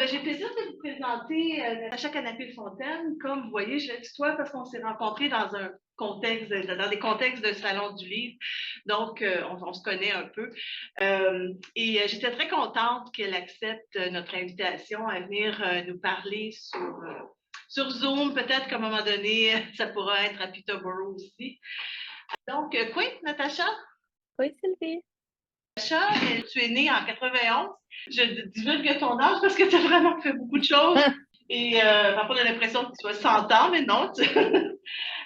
J'ai le plaisir de vous présenter Natacha Canapé-Fontaine. Comme vous voyez, je le tutoie parce qu'on s'est rencontrés dans un contexte, dans des contextes de salon du livre. Donc, on se connaît un peu. J'étais très contente qu'elle accepte notre invitation à venir nous parler sur Zoom. Peut-être qu'à un moment donné, ça pourra être à Peterborough aussi. Donc, quoi, Natacha? Oui, Sylvie. Natacha, tu es née en 91. Je divulgue ton âge parce que tu as vraiment fait beaucoup de choses. Et parfois, on a l'impression que tu as 100 ans, mais non.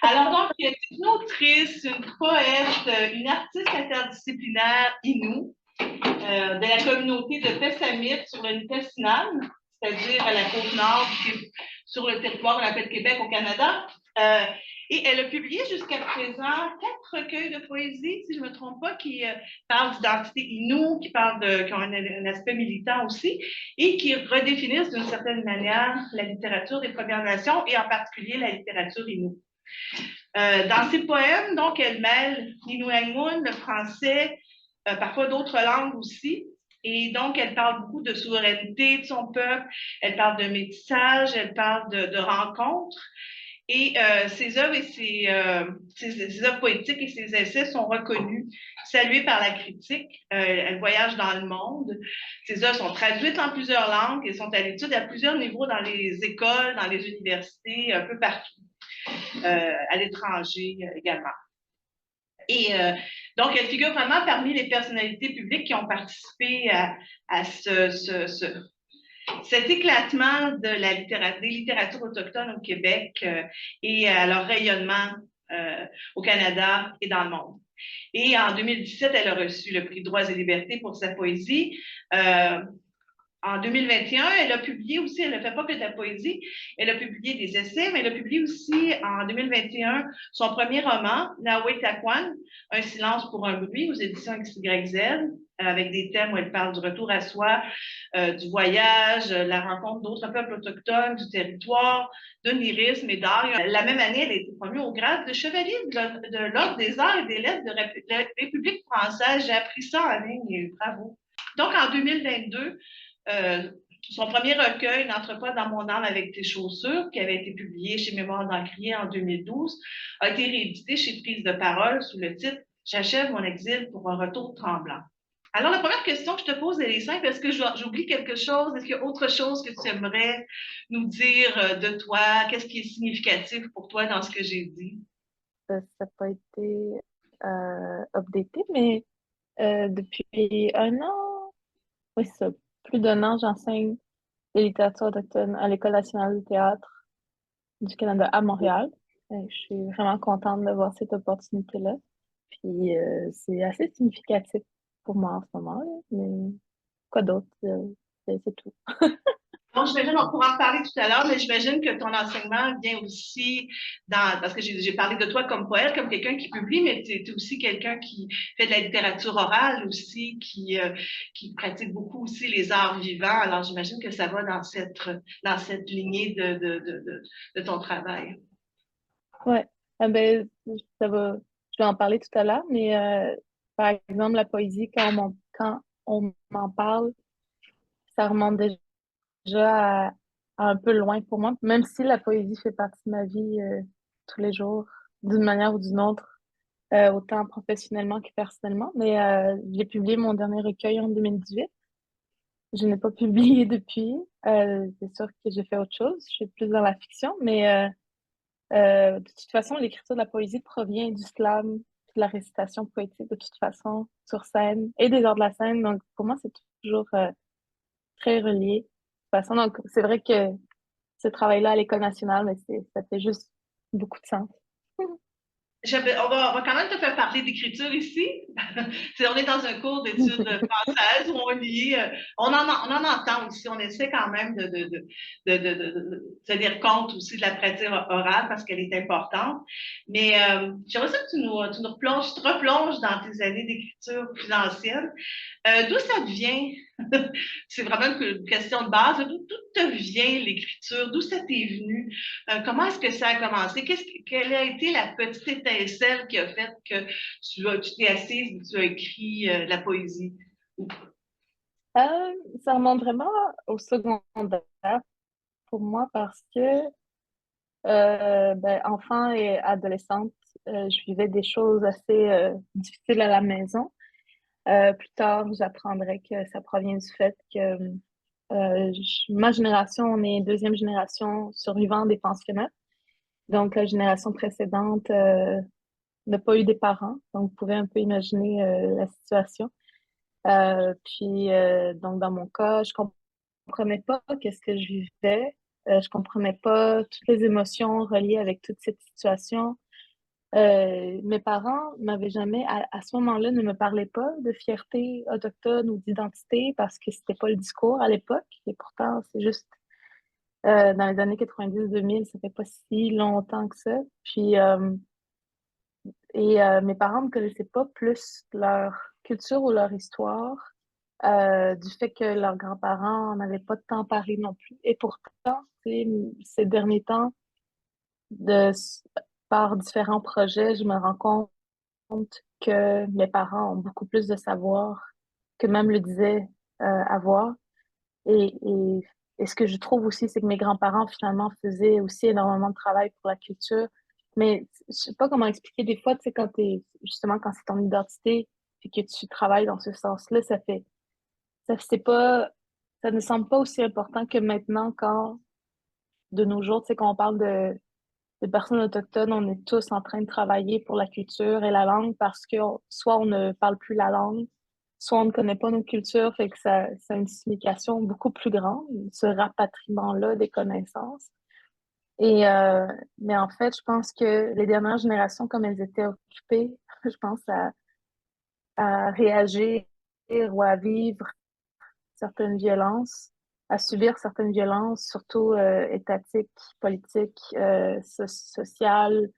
Alors, donc, tu es une autrice, une poète, une artiste interdisciplinaire Innu de la communauté de Pessamit sur le Nitassinan, c'est-à-dire à la Côte-Nord, sur le territoire qu'on appelle Québec au Canada. Et elle a publié jusqu'à présent 4 recueils de poésie, si je ne me trompe pas, qui parlent d'identité Innu, qui ont un aspect militant aussi, et qui redéfinissent d'une certaine manière la littérature des Premières Nations, et en particulier la littérature Innu. Dans ses poèmes, donc, elle mêle l'Inuaimun, le français, parfois d'autres langues aussi. Et donc, elle parle beaucoup de souveraineté de son peuple, elle parle de métissage, elle parle de rencontres. Et ses œuvres et ses œuvres poétiques et ses essais sont reconnus, salués par la critique. Elle voyage dans le monde. Ses œuvres sont traduites en plusieurs langues et sont à l'étude à plusieurs niveaux dans les écoles, dans les universités, un peu partout, à l'étranger également. Et donc, elle figure vraiment parmi les personnalités publiques qui ont participé à cet éclatement des littératures autochtones au Québec et à leur rayonnement au Canada et dans le monde. Et en 2017, elle a reçu le prix Droits et libertés pour sa poésie. En 2021, elle a publié aussi, elle ne fait pas que de la poésie, elle a publié des essais, mais elle a publié aussi en 2021 son premier roman, Nawe Takwan, Un silence pour un bruit, aux éditions XYZ, avec des thèmes où elle parle du retour à soi, du voyage, la rencontre d'autres peuples autochtones, du territoire, de lyrisme et d'art. La même année, elle a été promue au grade de chevalier de l'Ordre des arts et des lettres de la République française. J'ai appris ça en ligne et bravo. Donc, en 2022, son premier recueil, N'entre pas dans mon âme avec tes chaussures, qui avait été publié chez Mémoire d'Encrier en 2012, a été réédité chez Prise de parole sous le titre J'achève mon exil pour un retour tremblant. Alors, la première question que je te pose, elle est simple. Est-ce que j'oublie quelque chose? Est-ce qu'il y a autre chose que tu aimerais nous dire de toi? Qu'est-ce qui est significatif pour toi dans ce que j'ai dit? Ça n'a pas été updaté, mais depuis un an, oui, c'est ça, plus d'un an, j'enseigne la littérature autochtone à l'École nationale du théâtre du Canada à Montréal. Je suis vraiment contente d'avoir cette opportunité-là. Puis c'est assez significatif pour moi en ce moment, là, mais quoi d'autre? C'est tout. Donc, j'imagine, on pourra en parler tout à l'heure, mais j'imagine que ton enseignement vient aussi parce que j'ai parlé de toi comme poète, comme quelqu'un qui publie, mais tu es aussi quelqu'un qui fait de la littérature orale aussi, qui pratique beaucoup aussi les arts vivants. Alors, j'imagine que ça va dans cette lignée de ton travail. Ouais. Ben, ça va. Je vais en parler tout à l'heure, mais par exemple, la poésie, quand on m'en parle, ça remonte déjà à un peu loin pour moi, même si la poésie fait partie de ma vie tous les jours, d'une manière ou d'une autre, autant professionnellement que personnellement. Mais j'ai publié mon dernier recueil en 2018. Je n'ai pas publié depuis. C'est sûr que j'ai fait autre chose. Je suis plus dans la fiction, mais de toute façon, l'écriture de la poésie provient du slam, de la récitation poétique de toute façon, sur scène, et des arts de la scène. Donc, pour moi, c'est toujours très relié. De toute façon, donc, c'est vrai que ce travail-là à l'École nationale, mais ça fait juste beaucoup de sens. On va quand même te faire parler d'écriture ici. On est dans un cours d'études françaises où on en entend aussi. On essaie quand même de tenir compte aussi de la pratique orale parce qu'elle est importante. Mais j'aimerais ça que tu te replonges dans tes années d'écriture plus anciennes. D'où ça te vient? C'est vraiment une question de base. D'où te vient l'écriture? D'où ça t'est venu? Comment est-ce que ça a commencé? Quelle a été la petite étincelle qui a fait que tu t'es assise et tu as écrit de la poésie? Ça remonte vraiment au secondaire pour moi parce que, enfant et adolescente, je vivais des choses assez difficiles à la maison. Plus tard, j'apprendrai que ça provient du fait que ma génération, on est deuxième génération survivante des pensionnats. Donc, la génération précédente n'a pas eu des parents. Donc, vous pouvez un peu imaginer la situation. Donc, dans mon cas, je comprenais pas qu'est-ce que je vivais. Je comprenais pas toutes les émotions reliées avec toute cette situation. Mes parents m'avaient jamais, à ce moment-là, ne me parlaient pas de fierté autochtone ou d'identité parce que c'était pas le discours à l'époque. Et pourtant, c'est juste dans les années 90-2000, ça fait pas si longtemps que ça. Mes parents ne connaissaient pas plus leur culture ou leur histoire du fait que leurs grands-parents n'avaient pas de temps parlé non plus. Et pourtant, tu sais, ces derniers temps, de, par différents projets, je me rends compte que mes parents ont beaucoup plus de savoir que même le disaient avoir. Et, et, et ce que je trouve aussi, c'est que mes grands-parents, finalement, faisaient aussi énormément de travail pour la culture. Mais je sais pas comment expliquer. Des fois, tu sais, justement, quand c'est ton identité, et que tu travailles dans ce sens-là, c'est pas, ça ne semble pas aussi important que maintenant quand, de nos jours, tu sais, quand on parle de personnes autochtones, on est tous en train de travailler pour la culture et la langue parce que soit on ne parle plus la langue, soit on ne connaît pas nos cultures, fait que ça a une signification beaucoup plus grande, ce rapatriement-là des connaissances. Et, mais en fait, je pense que les dernières générations, comme elles étaient occupées, je pense à réagir ou à vivre certaines violences, à subir certaines violences, surtout étatiques, politiques, sociales,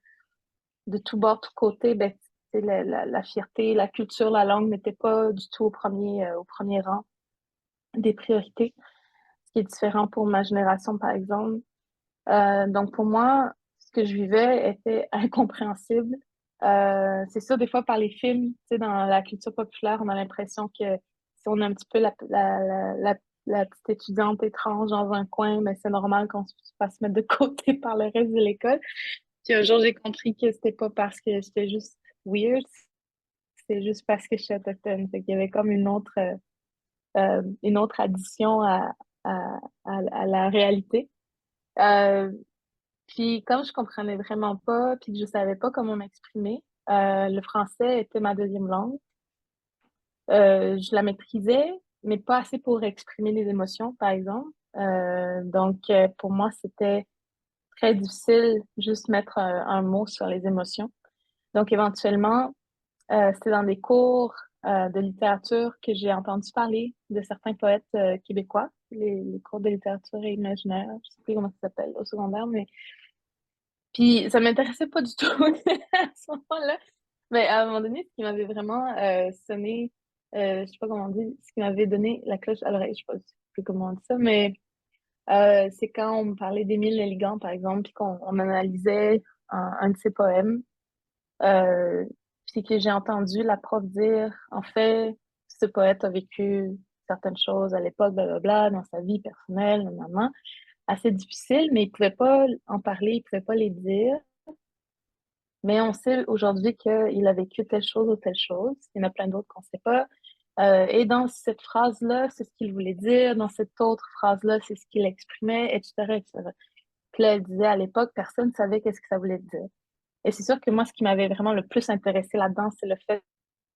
de tout bord, tout côté, ben, la fierté, la culture, la langue n'était pas du tout au premier rang des priorités, ce qui est différent pour ma génération, par exemple. Donc, pour moi, ce que je vivais était incompréhensible. C'est sûr, des fois, par les films, tu sais, dans la culture populaire, on a l'impression que si on a un petit peu la petite étudiante étrange dans un coin, mais c'est normal qu'on se fasse mettre de côté par le reste de l'école. Puis un jour, j'ai compris que c'était pas parce que j'étais juste weird, c'est juste parce que je suis autochtone. Fait qu'il y avait comme une autre addition à, à la réalité. Euh, Puis comme je comprenais vraiment pas, puis que je savais pas comment m'exprimer, le français était ma deuxième langue. Je la maîtrisais, mais pas assez pour exprimer les émotions, par exemple. Pour moi, c'était très difficile juste mettre un mot sur les émotions. Donc, éventuellement, c'était dans des cours de littérature que j'ai entendu parler de certains poètes québécois, les cours de littérature et imaginaire, je sais plus comment ça s'appelle au secondaire, mais puis ça m'intéressait pas du tout à ce moment-là. Mais à un moment donné, ce qui m'avait vraiment sonné, je sais pas comment on dit, ce qui m'avait donné la cloche à l'oreille, je sais pas plus comment on dit ça, mais c'est quand on me parlait d'Émile Nelligan, par exemple, puis qu'on on analysait un de ses poèmes. Euh, Puis que j'ai entendu la prof dire, en fait, ce poète a vécu certaines choses à l'époque, blablabla, dans sa vie personnelle, normalement, assez difficile, mais il pouvait pas en parler, il pouvait pas les dire. Mais on sait aujourd'hui qu'il a vécu telle chose ou telle chose. Il y en a plein d'autres qu'on sait pas. Et dans cette phrase-là, c'est ce qu'il voulait dire. Dans cette autre phrase-là, c'est ce qu'il exprimait, etc., etc. Puis là, elle disait à l'époque, personne ne savait qu'est-ce que ça voulait dire. Et c'est sûr que moi, ce qui m'avait vraiment le plus intéressé là-dedans, c'est le fait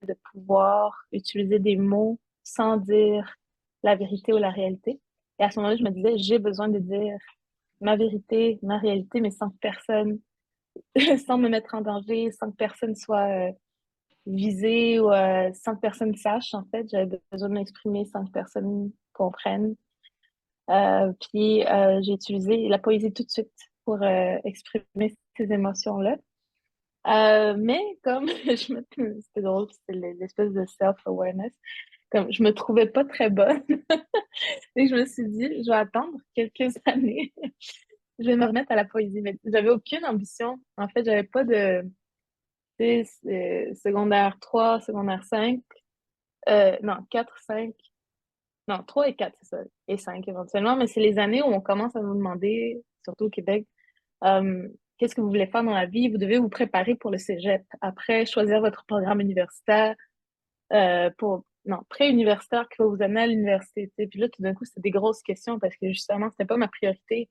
de pouvoir utiliser des mots sans dire la vérité ou la réalité. Et à ce moment-là, je me disais, j'ai besoin de dire ma vérité, ma réalité, mais sans que personne, sans me mettre en danger, sans que personne soit visée ou sans que personne sache, en fait. J'avais besoin de m'exprimer sans que personne comprenne. J'ai utilisé la poésie tout de suite pour exprimer ces émotions-là. Mais comme c'était drôle, c'était l'espèce de self-awareness. Comme je me trouvais pas très bonne, et je me suis dit, je vais attendre quelques années, je vais me remettre à la poésie. Mais j'avais aucune ambition. En fait, j'avais pas de, tu sais, secondaire 3 secondaire 5 non, 4 5 Non, 3 et 4, c'est ça. Et 5 éventuellement, mais c'est les années où on commence à nous demander, surtout au Québec, qu'est-ce que vous voulez faire dans la vie? Vous devez vous préparer pour le cégep. Après, choisir votre programme universitaire, non, pré-universitaire qui va vous amener à l'université. Tu sais. Puis là, tout d'un coup, c'était des grosses questions parce que justement, c'était pas ma priorité.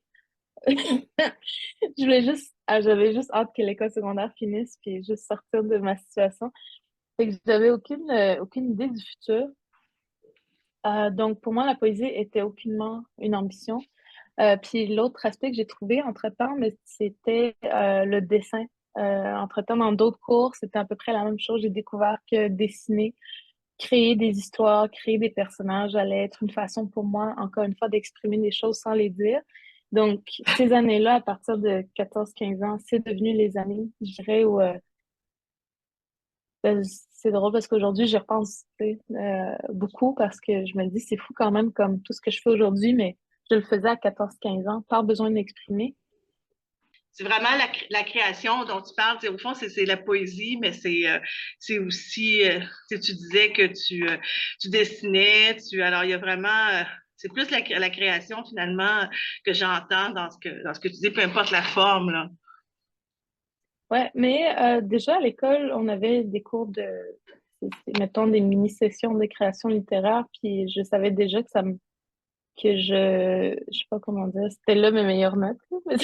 J'avais juste hâte que l'école secondaire finisse puis juste sortir de ma situation. Fait que j'avais aucune idée du futur. Donc, pour moi, la poésie était aucunement une ambition. Puis l'autre aspect que j'ai trouvé entre-temps, mais c'était le dessin. Entre-temps, dans d'autres cours, c'était à peu près la même chose. J'ai découvert que dessiner, créer des histoires, créer des personnages allait être une façon pour moi, encore une fois, d'exprimer des choses sans les dire. Donc, ces années-là, à partir de 14-15 ans, c'est devenu les années, je dirais, où c'est drôle parce qu'aujourd'hui, j'y repense tu sais, beaucoup parce que je me dis, c'est fou quand même comme tout ce que je fais aujourd'hui, mais je le faisais à 14-15 ans, pas besoin de m'exprimer. C'est vraiment la création dont tu parles. Au fond, c'est la poésie, mais c'est aussi, tu disais que tu dessinais, alors il y a vraiment, c'est plus la création finalement que j'entends dans ce que tu dis, peu importe la forme, là. Ouais, mais déjà à l'école, on avait des cours mettons, des mini-sessions de création littéraire, puis je savais déjà je sais pas comment dire, c'était là mes meilleures notes, là, mais,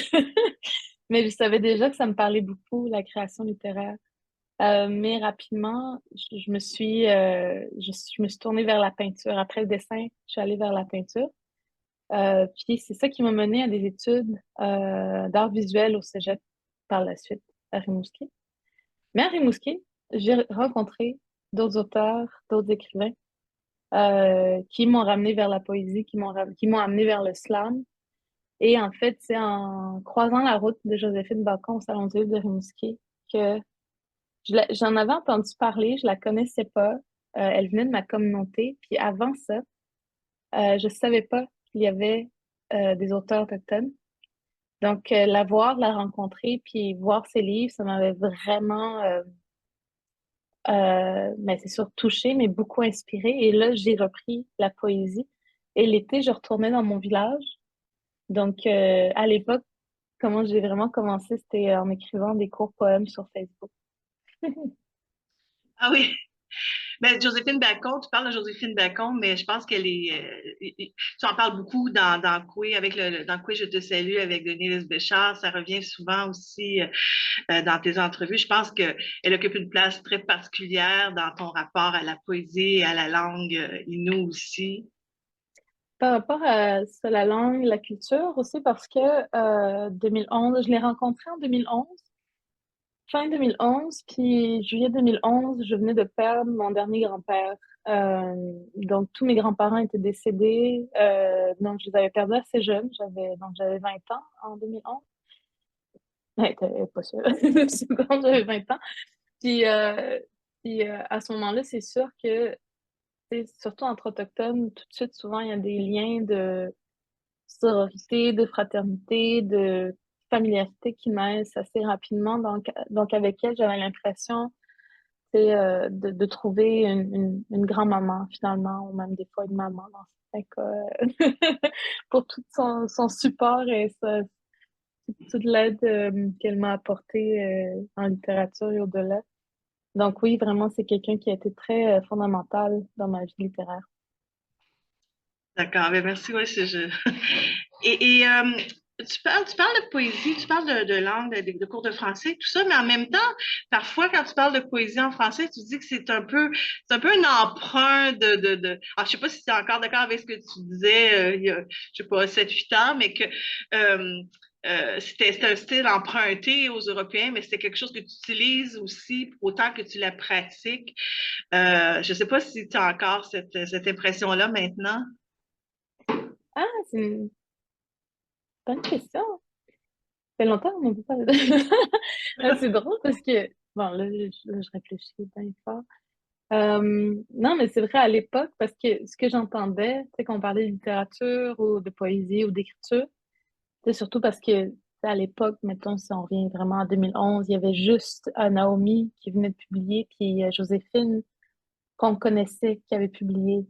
mais je savais déjà que ça me parlait beaucoup, la création littéraire. Mais rapidement, je me suis tournée vers la peinture. Après le dessin, je suis allée vers la peinture. Puis c'est ça qui m'a menée à des études d'art visuel au Cégep par la suite, à Rimouski. Mais à Rimouski, j'ai rencontré d'autres auteurs, d'autres écrivains qui m'ont ramené vers la poésie, qui m'ont amené vers le slam. Et en fait, c'est en croisant la route de Joséphine Bacon au Salon du Livre de Rimouski que j'en avais entendu parler, je la connaissais pas. Elle venait de ma communauté. Puis avant ça, je savais pas qu'il y avait des auteurs autochtones. Donc, la voir, la rencontrer, puis voir ses livres, ça m'avait vraiment, mais c'est sûr, touchée, mais beaucoup inspirée. Et là, j'ai repris la poésie. Et l'été, je retournais dans mon village. Donc, à l'époque, comment j'ai vraiment commencé, c'était en écrivant des courts poèmes sur Facebook. Ah oui, ben, Joséphine Bacon, tu parles de Joséphine Bacon, mais je pense qu'elle est. Tu en parles beaucoup dans Coué, dans Coué, je te salue avec Denise Béchard. Ça revient souvent aussi dans tes entrevues. Je pense qu'elle occupe une place très particulière dans ton rapport à la poésie et à la langue Innu aussi. Par rapport à ça, la langue, la culture aussi, parce que 2011, je l'ai rencontré en 2011, fin 2011, puis juillet 2011, je venais de perdre mon dernier grand-père. Donc, tous mes grands-parents étaient décédés. Donc, je les avais perdus assez jeunes. J'avais 20 ans en 2011. Ouais, t'es pas sûre. Quand j'avais 20 ans. Puis, à ce moment-là, c'est sûr que, tu sais, surtout entre autochtones, tout de suite, souvent, il y a des liens de sororité, de fraternité, de familiarité qui naissent assez rapidement. Donc avec elle, j'avais l'impression c'est, de trouver une grand-maman finalement, ou même des fois une maman dans certains cas, pour tout son support et toute l'aide qu'elle m'a apportée en littérature et au-delà. Donc oui, vraiment, c'est quelqu'un qui a été très fondamental dans ma vie littéraire. D'accord, ben merci, ouais, Et, tu parles de poésie, tu parles de langue, de cours de français, tout ça, mais en même temps, parfois, quand tu parles de poésie en français, tu dis que c'est un peu un emprunt je sais pas si tu es encore d'accord avec ce que tu disais il y a, je sais pas, 7 8 ans, mais que c'était un style emprunté aux Européens, mais c'était quelque chose que tu utilises aussi autant que tu la pratiques. Je sais pas si tu as encore cette impression-là maintenant. Ah, c'est une bonne question. Ça fait longtemps qu'on n'a pas parlé de... C'est drôle parce que, bon, là, je réfléchis bien fort. Non, mais c'est vrai à l'époque, parce que ce que j'entendais, c'est qu'on parlait de littérature ou de poésie ou d'écriture, c'est surtout parce que, tu sais, à l'époque, mettons, si on revient vraiment en 2011, il y avait juste Naomi qui venait de publier, puis Joséphine. qu'on connaissait qui avait publié.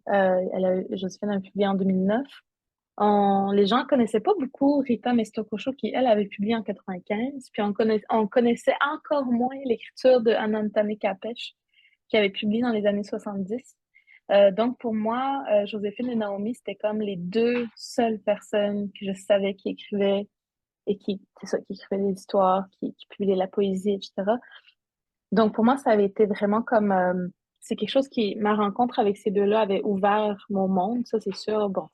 Joséphine avait publié en 2009. Les gens connaissaient pas beaucoup Rita Mestokosho qui, elle, avait publié en 95. Puis on connaissait encore moins l'écriture de Anantane Kapesh qui avait publié dans les années 70. Donc, pour moi, Joséphine et Naomi, c'était comme les deux seules personnes que je savais qui écrivaient et c'est ça, qui écrivaient des histoires, qui publiaient la poésie, etc. Donc, pour moi, ça avait été vraiment comme... c'est quelque chose ma rencontre avec ces deux-là avait ouvert mon monde, ça, c'est sûr. Bon,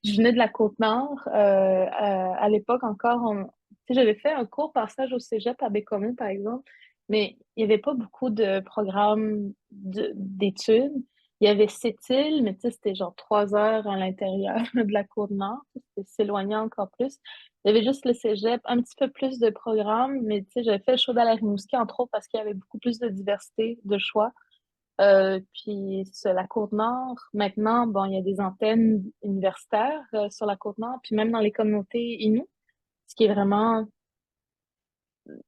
je venais de la Côte-Nord. À l'époque encore, tu sais, j'avais fait un court passage au cégep à Bécomo, par exemple, mais il n'y avait pas beaucoup de programmes d'études. Il y avait Sept-Îles, mais tu sais, c'était genre 3 heures à l'intérieur de la Côte-Nord. C'était s'éloigner encore plus. Il y avait juste le cégep, un petit peu plus de programmes, mais tu sais, j'avais fait le choix d'aller à Rimouski, entre autres, parce qu'il y avait beaucoup plus de diversité de choix. Puis sur la Côte-Nord, maintenant, bon, il y a des antennes universitaires sur la Côte-Nord, puis même dans les communautés Innu, ce qui est vraiment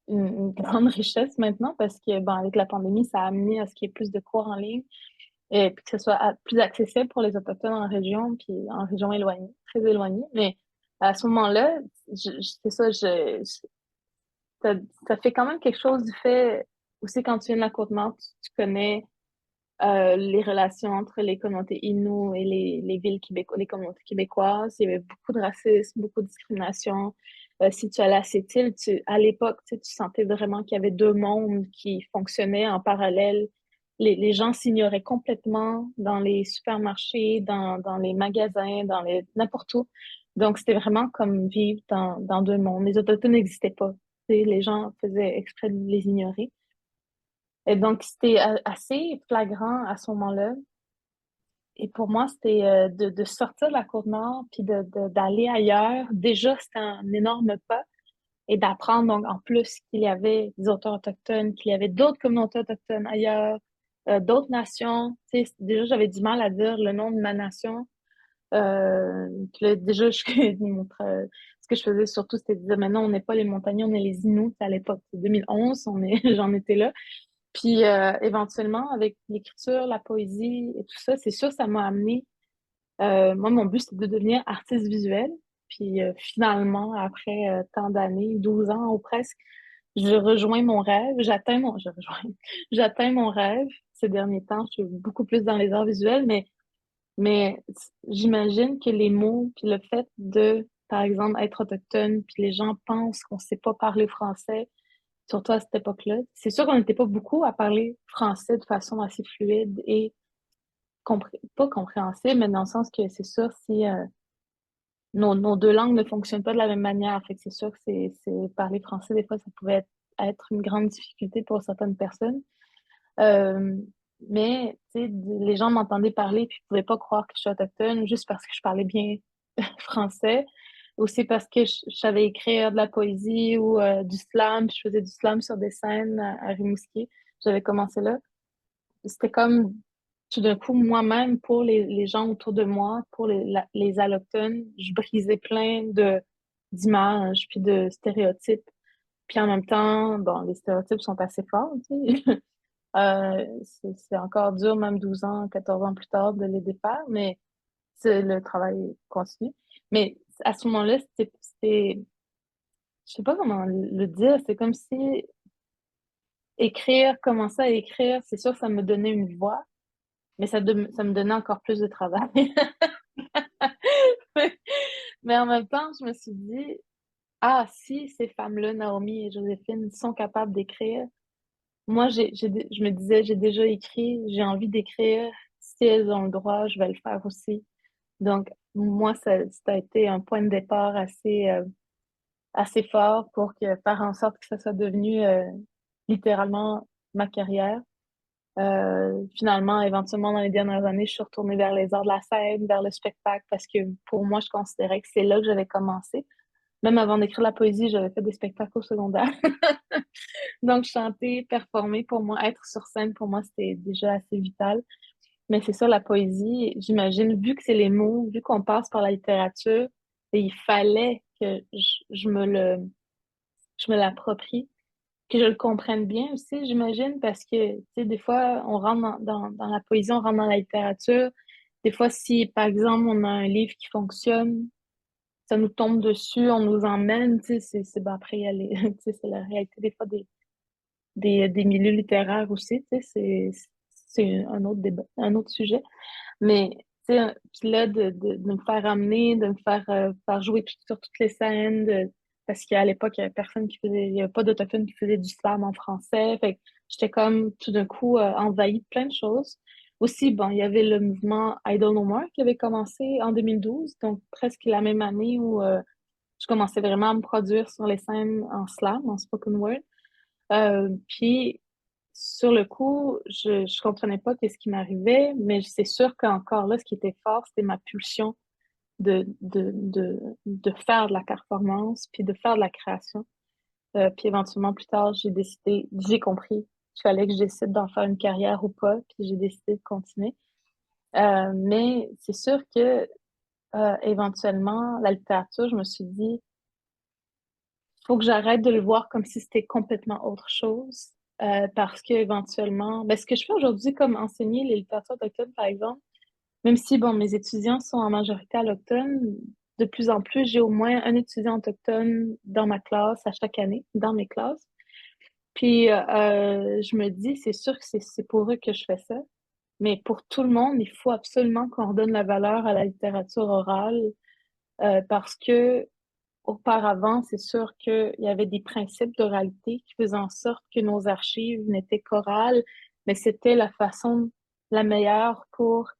une grande richesse maintenant parce que, bon, avec la pandémie, ça a amené à ce qu'il y ait plus de cours en ligne et puis que ce soit plus accessible pour les Autochtones en région, puis en région éloignée, très éloignée. Mais à ce moment-là, c'est ça, ça, ça fait quand même quelque chose du fait, aussi quand tu viens de la Côte-Nord, tu connais les relations entre les communautés Innu et les villes québécoises, les communautés québécoises. Il y avait beaucoup de racisme, beaucoup de discrimination. Si tu allais à cette île, à l'époque, tu sentais vraiment qu'il y avait deux mondes qui fonctionnaient en parallèle. Les gens s'ignoraient complètement dans les supermarchés, dans les magasins, n'importe où. Donc, c'était vraiment comme vivre dans deux mondes. Les Autochtones n'existaient pas. Les gens faisaient exprès de les ignorer. Et donc, c'était assez flagrant à ce moment-là. Et pour moi, c'était de sortir de la Côte-Nord puis d'aller ailleurs. Déjà, c'était un énorme pas. Et d'apprendre, donc, en plus qu'il y avait des auteurs autochtones, qu'il y avait d'autres communautés autochtones ailleurs, d'autres nations. Tu sais, déjà, j'avais du mal à dire le nom de ma nation. Puis là, déjà, ce que je faisais surtout, c'était de dire, mais non, on n'est pas les montagnais, on est les Inuits à l'époque. C'est 2011, j'en étais là. Puis éventuellement, avec l'écriture, la poésie et tout ça, c'est sûr, ça m'a amené. Moi, mon but, c'était de devenir artiste visuel. Puis finalement, après tant d'années, 12 ans ou presque, je rejoins mon rêve. J'atteins mon rêve. Ces derniers temps, je suis beaucoup plus dans les arts visuels, mais j'imagine que les mots, puis le fait de, par exemple, être autochtone, puis les gens pensent qu'on sait pas parler français, surtout à cette époque-là. C'est sûr qu'on n'était pas beaucoup à parler français de façon assez fluide et pas compréhensible, mais dans le sens que c'est sûr si nos deux langues ne fonctionnent pas de la même manière. Fait que c'est sûr que parler français, des fois, ça pouvait être une grande difficulté pour certaines personnes. Euh, mais, tu sais, les gens m'entendaient parler puis ils pouvaient pas croire que je suis autochtone juste parce que je parlais bien français. Aussi parce que je savais écrire de la poésie ou du slam, puis je faisais du slam sur des scènes à Rimouski. J'avais commencé là. C'était comme tout d'un coup, moi-même, pour les gens autour de moi, pour les allochtones, je brisais plein d'images puis de stéréotypes. Puis en même temps, bon, les stéréotypes sont assez forts, tu sais. C'est encore dur, même 12 ans, 14 ans plus tard, de les défaire, mais le travail continue. Mais à ce moment-là, je sais pas comment le dire, c'est comme si commencer à écrire, c'est sûr que ça me donnait une voix, mais ça me donnait encore plus de travail. Mais en même temps, je me suis dit, ah, si ces femmes-là, Naomi et Joséphine, sont capables d'écrire, moi, je me disais, j'ai déjà écrit, j'ai envie d'écrire. Si elles ont le droit, je vais le faire aussi. Donc, moi, ça a été un point de départ assez fort pour faire en sorte que ça soit devenu littéralement ma carrière. Finalement, éventuellement, dans les dernières années, je suis retournée vers les arts de la scène, vers le spectacle, parce que pour moi, je considérais que c'est là que j'avais commencé. Même avant d'écrire la poésie, j'avais fait des spectacles au secondaire. Donc, chanter, performer, pour moi, être sur scène, pour moi, c'était déjà assez vital. Mais c'est ça, la poésie, j'imagine, vu que c'est les mots, vu qu'on passe par la littérature, et il fallait que je me l'approprie. que je le comprenne bien aussi, j'imagine, parce que, tu sais, des fois, on rentre dans la poésie, on rentre dans la littérature. Des fois, si, par exemple, on a un livre qui fonctionne, ça nous tombe dessus, on nous emmène, tu sais, ben, après, il y a les, tu sais, c'est la réalité des fois des milieux littéraires aussi, tu sais, c'est un autre débat, un autre sujet. Mais, tu sais, puis là, de me faire amener, de me faire jouer sur toutes les scènes, parce qu'à l'époque, il y avait personne qui faisait, il y avait pas d'autochtone qui faisait du slam en français. Fait que j'étais comme, tout d'un coup, envahie de plein de choses. Aussi, bon, il y avait le mouvement Idle No More qui avait commencé en 2012, donc presque la même année où je commençais vraiment à me produire sur les scènes en slam, en spoken word. Puis, sur le coup, je comprenais pas qu'est-ce qui m'arrivait, mais c'est sûr qu'encore là, ce qui était fort, c'était ma pulsion de faire de la performance, puis de faire de la création. Puis éventuellement, plus tard, j'ai compris qu'il fallait que je décide d'en faire une carrière ou pas, puis j'ai décidé de continuer. Mais c'est sûr que éventuellement, la littérature, je me suis dit, faut que j'arrête de le voir comme si c'était complètement autre chose. Parce que éventuellement, ben, ce que je fais aujourd'hui, comme enseigner les littératures autochtones, par exemple, même si bon, mes étudiants sont en majorité allochtones, de plus en plus, j'ai au moins un étudiant autochtone dans ma classe à chaque année, dans mes classes. Puis je me dis, c'est sûr que c'est pour eux que je fais ça, mais pour tout le monde, il faut absolument qu'on redonne la valeur à la littérature orale parce que auparavant, c'est sûr qu'il y avait des principes d'oralité qui faisaient en sorte que nos archives n'étaient qu'orales, mais c'était la façon la meilleure pour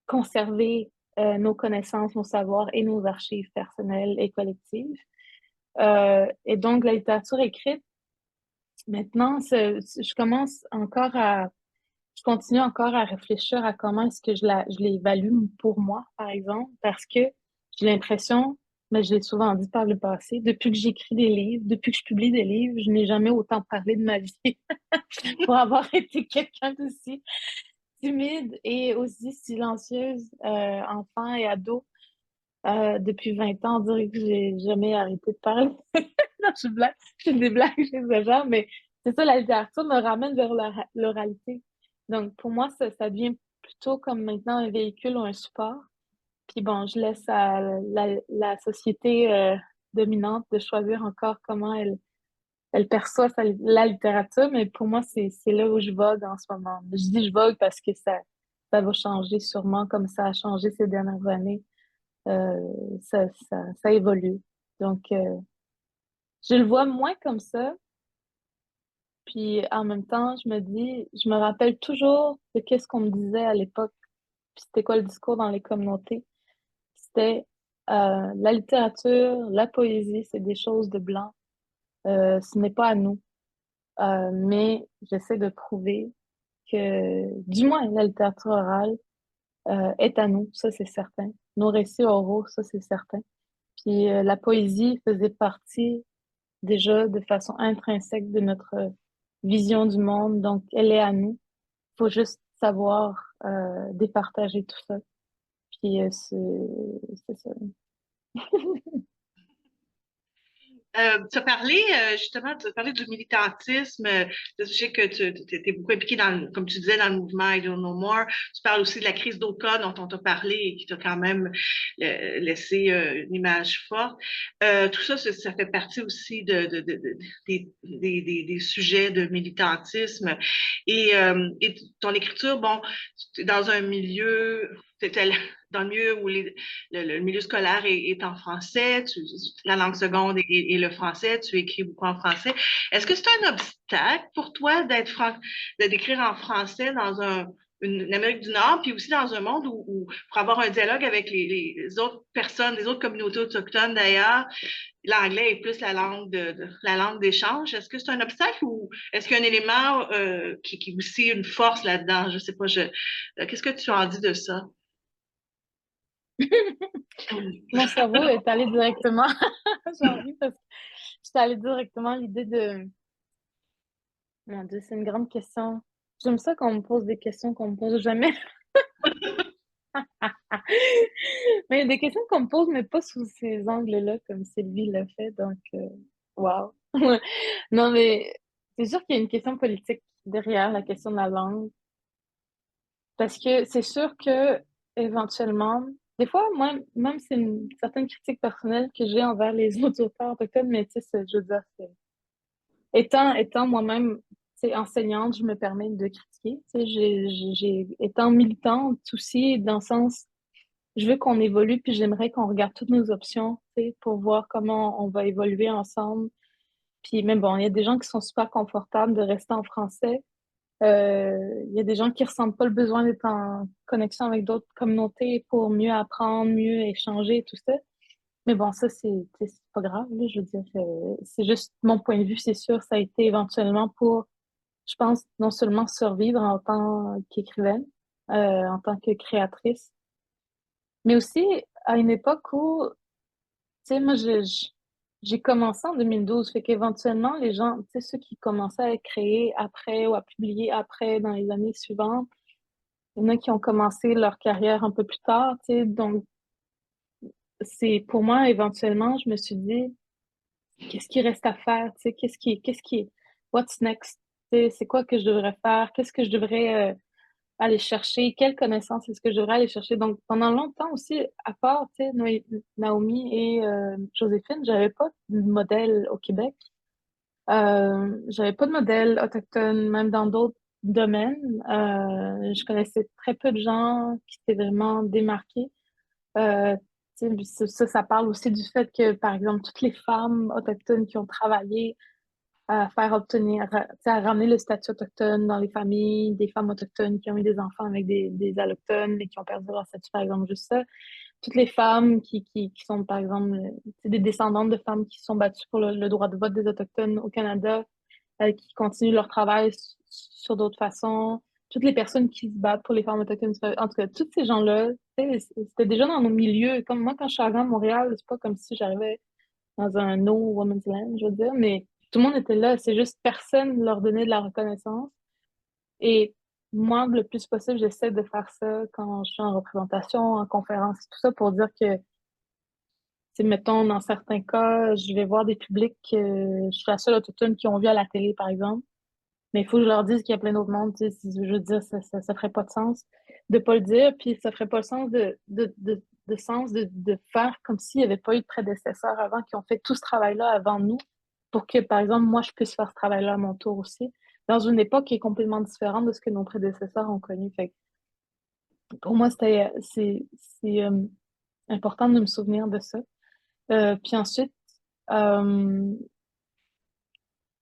conserver nos connaissances, nos savoirs et nos archives personnelles et collectives. Et donc, la littérature écrite, maintenant, je commence encore je continue encore à réfléchir à comment est-ce que je l'évalue pour moi, par exemple, parce que j'ai l'impression, mais je l'ai souvent dit par le passé, depuis que j'écris des livres, depuis que je publie des livres, je n'ai jamais autant parlé de ma vie pour avoir été quelqu'un d'aussi timide et aussi silencieuse, enfant et ado. Depuis 20 ans, on dirait que j'ai jamais arrêté de parler. Non, je fais des blagues, j'exagère, mais c'est ça, la littérature me ramène vers l'oralité. Donc, pour moi, ça devient plutôt comme maintenant un véhicule ou un support. Puis bon, je laisse à la société dominante de choisir encore comment elle perçoit la littérature, mais pour moi, c'est là où je vogue en ce moment. Je dis je vogue parce que ça va changer sûrement comme ça a changé ces dernières années. Euh, ça évolue. Donc, je le vois moins comme ça. Puis en même temps, je me dis, je me rappelle toujours de qu'est-ce qu'on me disait à l'époque. Puis c'était quoi le discours dans les communautés? C'était la littérature, la poésie, c'est des choses de blanc. Ce n'est pas à nous. Mais j'essaie de prouver que, du moins, la littérature orale est à nous, ça c'est certain. Nos récits oraux, ça c'est certain. Puis la poésie faisait partie déjà de façon intrinsèque de notre vision du monde, donc elle est à nous. Il faut juste savoir départager tout ça. Puis c'est ça. Tu as parlé, justement, tu as parlé du militantisme. Je sais que tu étais beaucoup impliqué comme tu disais, dans le mouvement I Don't Know More. Tu parles aussi de la crise d'Oka dont on t'a parlé et qui t'a quand même laissé une image forte. Tout ça, ça fait partie aussi des sujets de militantisme. Et ton écriture, bon, dans un milieu, c'était dans le milieu où le milieu scolaire est en français, la langue seconde est le français, tu écris beaucoup en français. Est-ce que c'est un obstacle pour toi d'écrire en français dans une Amérique du Nord, puis aussi dans un monde où pour avoir un dialogue avec les autres personnes, les autres communautés autochtones d'ailleurs, l'anglais est plus la langue d'échange. Est-ce que c'est un obstacle ou est-ce qu'il y a un élément qui est aussi une force là-dedans? Je sais pas, qu'est-ce que tu en dis de ça? Mon cerveau est allé directement, j'en ris parce que j'étais allée directement à l'idée de, mon Dieu, c'est une grande question. J'aime ça qu'on me pose des questions qu'on me pose jamais. Mais il y a des questions qu'on me pose, mais pas sous ces angles-là, comme Sylvie l'a fait, donc, wow. Non, mais c'est sûr qu'il y a une question politique derrière la question de la langue. Parce que c'est sûr que éventuellement, des fois, moi, même c'est une certaine critique personnelle que j'ai envers les autres auteurs autochtones, mais tu sais, je veux dire, étant moi-même, tu sais, enseignante, je me permets de critiquer. Tu sais, étant militante aussi, dans le sens, je veux qu'on évolue, puis j'aimerais qu'on regarde toutes nos options, tu sais, pour voir comment on va évoluer ensemble. Puis, mais bon, il y a des gens qui sont super confortables de rester en français. Il y a des gens qui ressentent pas le besoin d'être en connexion avec d'autres communautés pour mieux apprendre, mieux échanger, tout ça. Mais bon, ça, c'est pas grave, là, je veux dire, c'est juste mon point de vue, c'est sûr, ça a été éventuellement pour, je pense, non seulement survivre en tant qu'écrivaine, en tant que créatrice, mais aussi à une époque où, tu sais, moi, j'ai commencé en 2012, fait qu'éventuellement, les gens, tu sais, ceux qui commençaient à créer après ou à publier après dans les années suivantes, il y en a qui ont commencé leur carrière un peu plus tard, tu sais, donc c'est pour moi, éventuellement, je me suis dit, qu'est-ce qui reste à faire, tu sais, what's next, tu sais, c'est quoi que je devrais faire, qu'est-ce que je devrais aller chercher, quelles connaissances est-ce que je devrais aller chercher. Donc, pendant longtemps aussi, à part, tu sais, Naomi et Joséphine, j'avais pas de modèle au Québec. J'avais pas de modèle autochtone, même dans d'autres domaines. Je connaissais très peu de gens qui s'étaient vraiment démarqués. Euh, tu sais, ça parle aussi du fait que, par exemple, toutes les femmes autochtones qui ont travaillé à faire obtenir, tu sais, à ramener le statut autochtone dans les familles, des femmes autochtones qui ont eu des enfants avec des allochtones et qui ont perdu leur statut, par exemple, juste ça. Toutes les femmes qui sont, par exemple, tu sais, des descendantes de femmes qui se sont battues pour le droit de vote des Autochtones au Canada, qui continuent leur travail sur d'autres façons. Toutes les personnes qui se battent pour les femmes autochtones. En tout cas, tous ces gens-là, tu sais, c'était déjà dans nos milieux. Comme moi, quand je suis arrivée à Montréal, c'est pas comme si j'arrivais dans un no woman's land, je veux dire, mais tout le monde était là. C'est juste personne leur donnait de la reconnaissance. Et moi, le plus possible, j'essaie de faire ça quand je suis en représentation, en conférence, tout ça pour dire que, mettons, dans certains cas, je vais voir des publics, je suis la seule autochtone qui ont vu à la télé, par exemple. Mais il faut que je leur dise qu'il y a plein d'autres mondes, tu sais, je veux dire, ça ferait pas de sens de pas le dire, puis ça ferait pas le sens de faire comme s'il n'y avait pas eu de prédécesseurs avant qui ont fait tout ce travail-là avant nous pour que, par exemple, moi, je puisse faire ce travail-là à mon tour aussi, dans une époque qui est complètement différente de ce que nos prédécesseurs ont connu. Fait que pour moi, c'est important de me souvenir de ça. Puis ensuite, euh,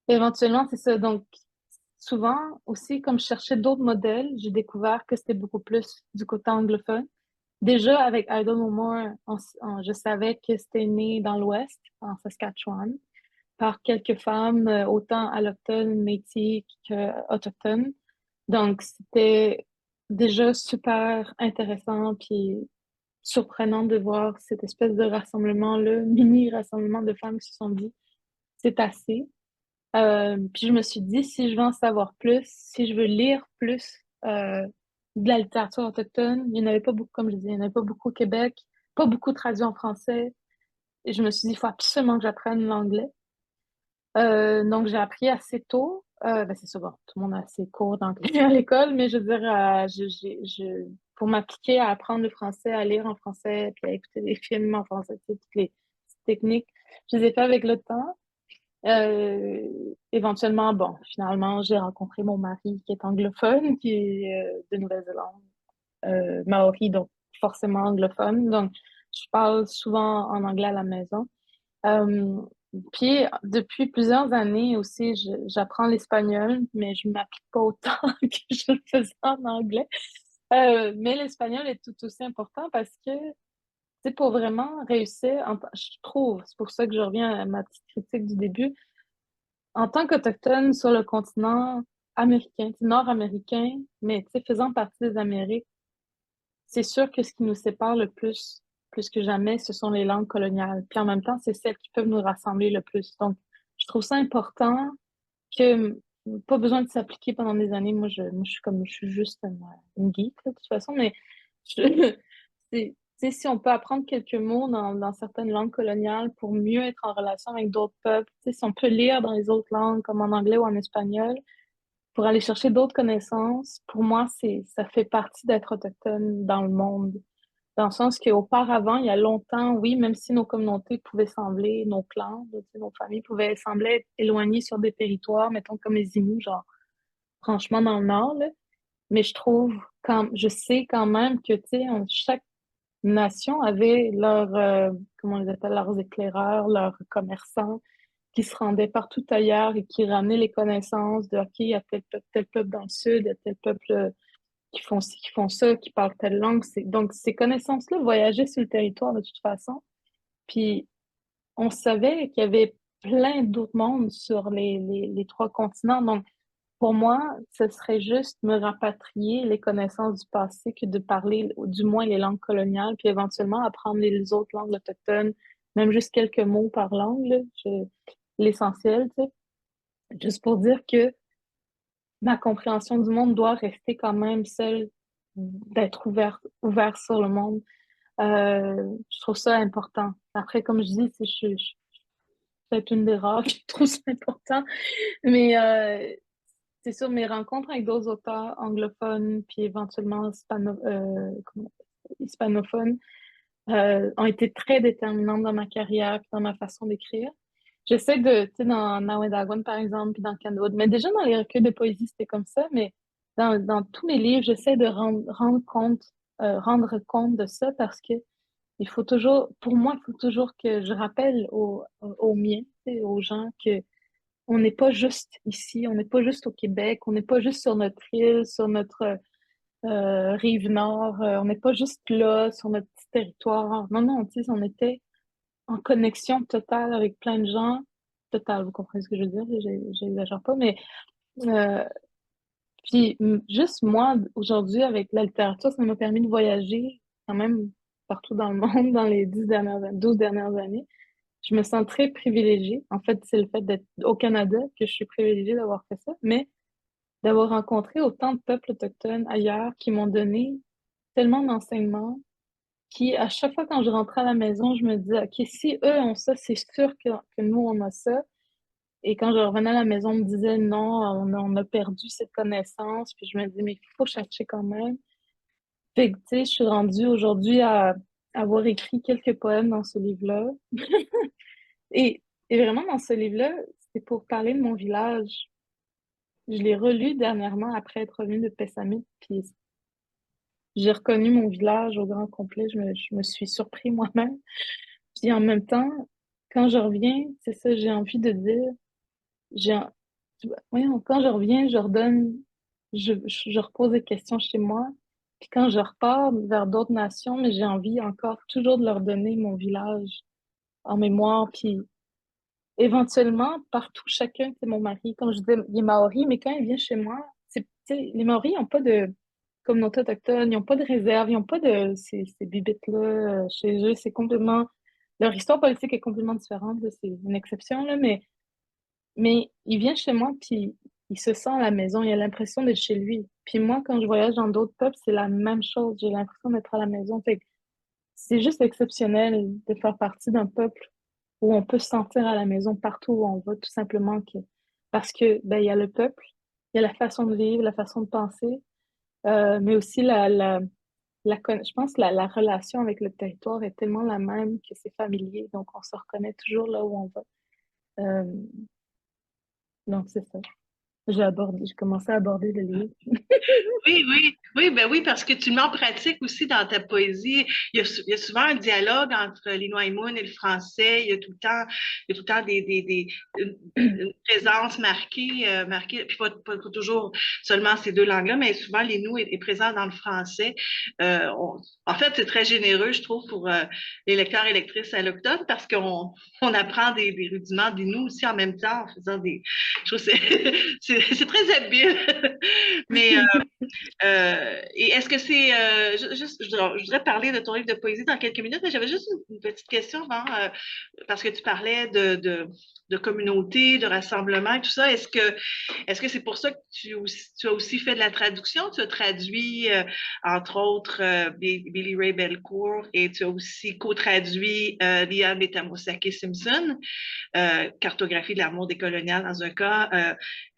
éventuellement, c'est ça. Donc, souvent aussi, comme je cherchais d'autres modèles, j'ai découvert que c'était beaucoup plus du côté anglophone. Déjà, avec Idle No More, je savais que c'était né dans l'Ouest, en Saskatchewan, par quelques femmes, autant allochtones, métis qu'autochtones. Donc, c'était déjà super intéressant puis surprenant de voir cette espèce de rassemblement-là, mini-rassemblement de femmes qui se sont dit, c'est assez. Puis je me suis dit, si je veux en savoir plus, si je veux lire plus de la littérature autochtone, il n'y en avait pas beaucoup, comme je disais, il n'y en avait pas beaucoup au Québec, pas beaucoup traduit en français. Et je me suis dit, il faut absolument que j'apprenne l'anglais. Donc j'ai appris assez tôt. Ben c'est souvent, tout le monde a assez cours d'anglais à l'école, mais je veux dire, pour m'appliquer à apprendre le français, à lire en français, puis à écouter des films en français, tu sais, toutes les techniques, je les ai fait avec le temps. Éventuellement, bon, finalement, j'ai rencontré mon mari qui est anglophone, qui est de Nouvelle-Zélande, maori, donc forcément anglophone. Donc, je parle souvent en anglais à la maison. Euh, Puis, depuis plusieurs années aussi, j'apprends l'espagnol, mais je ne m'applique pas autant que je le faisais en anglais. Mais l'espagnol est tout aussi important parce que, c'est pour vraiment réussir, je trouve, c'est pour ça que je reviens à ma petite critique du début, en tant qu'Autochtone sur le continent américain, nord-américain, mais tu sais, faisant partie des Amériques, c'est sûr que ce qui nous sépare le plus que jamais, ce sont les langues coloniales. Puis en même temps, c'est celles qui peuvent nous rassembler le plus. Donc, je trouve ça important que pas besoin de s'appliquer pendant des années. Je suis juste une geek, là, de toute façon, mais je- c'est sais, si on peut apprendre quelques mots dans certaines langues coloniales pour mieux être en relation avec d'autres peuples, tu sais, si on peut lire dans les autres langues, comme en anglais ou en espagnol, pour aller chercher d'autres connaissances, pour moi, ça fait partie d'être autochtone dans le monde. Dans le sens qu'auparavant, il y a longtemps, oui, même si nos communautés pouvaient sembler, nos clans, tu sais, nos familles pouvaient sembler être éloignées sur des territoires, mettons comme les Inuits, genre franchement dans le nord, là, mais je sais quand même que, tu sais, chaque nation avait comment on les appelle, leurs éclaireurs, leurs commerçants qui se rendaient partout ailleurs et qui ramenaient les connaissances de, OK, il y a tel peuple dans le sud, il y a tel peuple qui font ci, qui font ça, qui parlent telle langue. Donc, ces connaissances-là voyageaient sur le territoire de toute façon. Puis, on savait qu'il y avait plein d'autres mondes sur les trois continents. Donc, pour moi, ce serait juste me rapatrier les connaissances du passé que de parler, ou du moins les langues coloniales, puis éventuellement apprendre les autres langues autochtones, même juste quelques mots par langue, là, l'essentiel, tu sais, juste pour dire que ma compréhension du monde doit rester quand même celle d'être ouvert sur le monde. Je trouve ça important. Après, comme je dis, je suis peut-être une des rares qui trouve ça important, mais c'est sûr, mes rencontres avec d'autres auteurs anglophones, puis éventuellement hispanophones, ont été très déterminantes dans ma carrière, puis dans ma façon d'écrire. J'essaie tu sais, dans Nawedagwan, par exemple, puis dans Candlewood, mais déjà dans les recueils de poésie, c'était comme ça, mais dans tous mes livres, j'essaie de rendre compte de ça parce que il faut toujours, pour moi, il faut toujours que je rappelle aux miens, tu sais, aux gens que on n'est pas juste ici, on n'est pas juste au Québec, on n'est pas juste sur notre île, sur notre rive nord, on n'est pas juste là, sur notre petit territoire. Non, non, tu sais, on était en connexion totale avec plein de gens. Totale, vous comprenez ce que je veux dire? J'exagère pas, mais euh, puis juste moi, aujourd'hui, avec la littérature, ça m'a permis de voyager quand même partout dans le monde dans les 12 dernières années. Je me sens très privilégiée. En fait, c'est le fait d'être au Canada que je suis privilégiée d'avoir fait ça, mais d'avoir rencontré autant de peuples autochtones ailleurs qui m'ont donné tellement d'enseignements qui, à chaque fois quand je rentrais à la maison, je me disais, OK, si eux ont ça, c'est sûr que nous, on a ça. Et quand je revenais à la maison, on me disait, non, on a perdu cette connaissance. Puis je me disais, mais il faut chercher quand même. Fait que, tu sais, je suis rendue aujourd'hui à avoir écrit quelques poèmes dans ce livre-là. Et, et vraiment, dans ce livre-là, c'est pour parler de mon village. Je l'ai relu dernièrement après être revenue de Pessamit, puis j'ai reconnu mon village au grand complet. Je me suis surpris moi-même. Puis en même temps, quand je reviens, c'est ça, j'ai envie de dire, j'ai, en- voyons, quand je reviens, je redonne, je repose des questions chez moi. Puis quand je repars vers d'autres nations, mais j'ai envie encore toujours de leur donner mon village en mémoire. Puis éventuellement, partout, chacun, c'est mon mari. Comme je disais, il est maori, mais quand il vient chez moi, tu sais, les Maoris n'ont pas de communauté autochtone, ils n'ont pas de réserve, ils n'ont pas de ces bibites-là chez eux. C'est complètement. Leur histoire politique est complètement différente, là, c'est une exception, là, mais il vient chez moi, puis il se sent à la maison, il a l'impression d'être chez lui. Puis moi, quand je voyage dans d'autres peuples, c'est la même chose. J'ai l'impression d'être à la maison. Fait que c'est juste exceptionnel de faire partie d'un peuple où on peut se sentir à la maison partout où on va, tout simplement parce que ben, il y a le peuple, il y a la façon de vivre, la façon de penser, mais aussi je pense que la relation avec le territoire est tellement la même que c'est familier, donc on se reconnaît toujours là où on va. Euh, donc c'est ça. J'ai commencé à aborder le livre. Oui, oui, oui, ben oui, parce que tu le mets en pratique aussi dans ta poésie. Il y a souvent un dialogue entre les Noaïmounes et le français. Il y a tout le temps une présence marquée, puis pas toujours seulement ces deux langues-là, mais souvent les nous est présent dans le français. En fait, c'est très généreux, je trouve, pour les lecteurs et lectrices allochtones parce on apprend des rudiments des nous aussi en même temps en faisant des. Je trouve que c'est très habile. Mais et est-ce que c'est je voudrais parler de ton livre de poésie dans quelques minutes, mais j'avais juste une petite question avant, parce que tu parlais de communauté, de rassemblement, tout ça. Est-ce que c'est pour ça que tu as aussi fait de la traduction? Tu as traduit, entre autres, Billy Ray Belcourt et tu as aussi co-traduit Liane Metamosaki Simpson, Cartographie de l'amour décolonial dans un cas,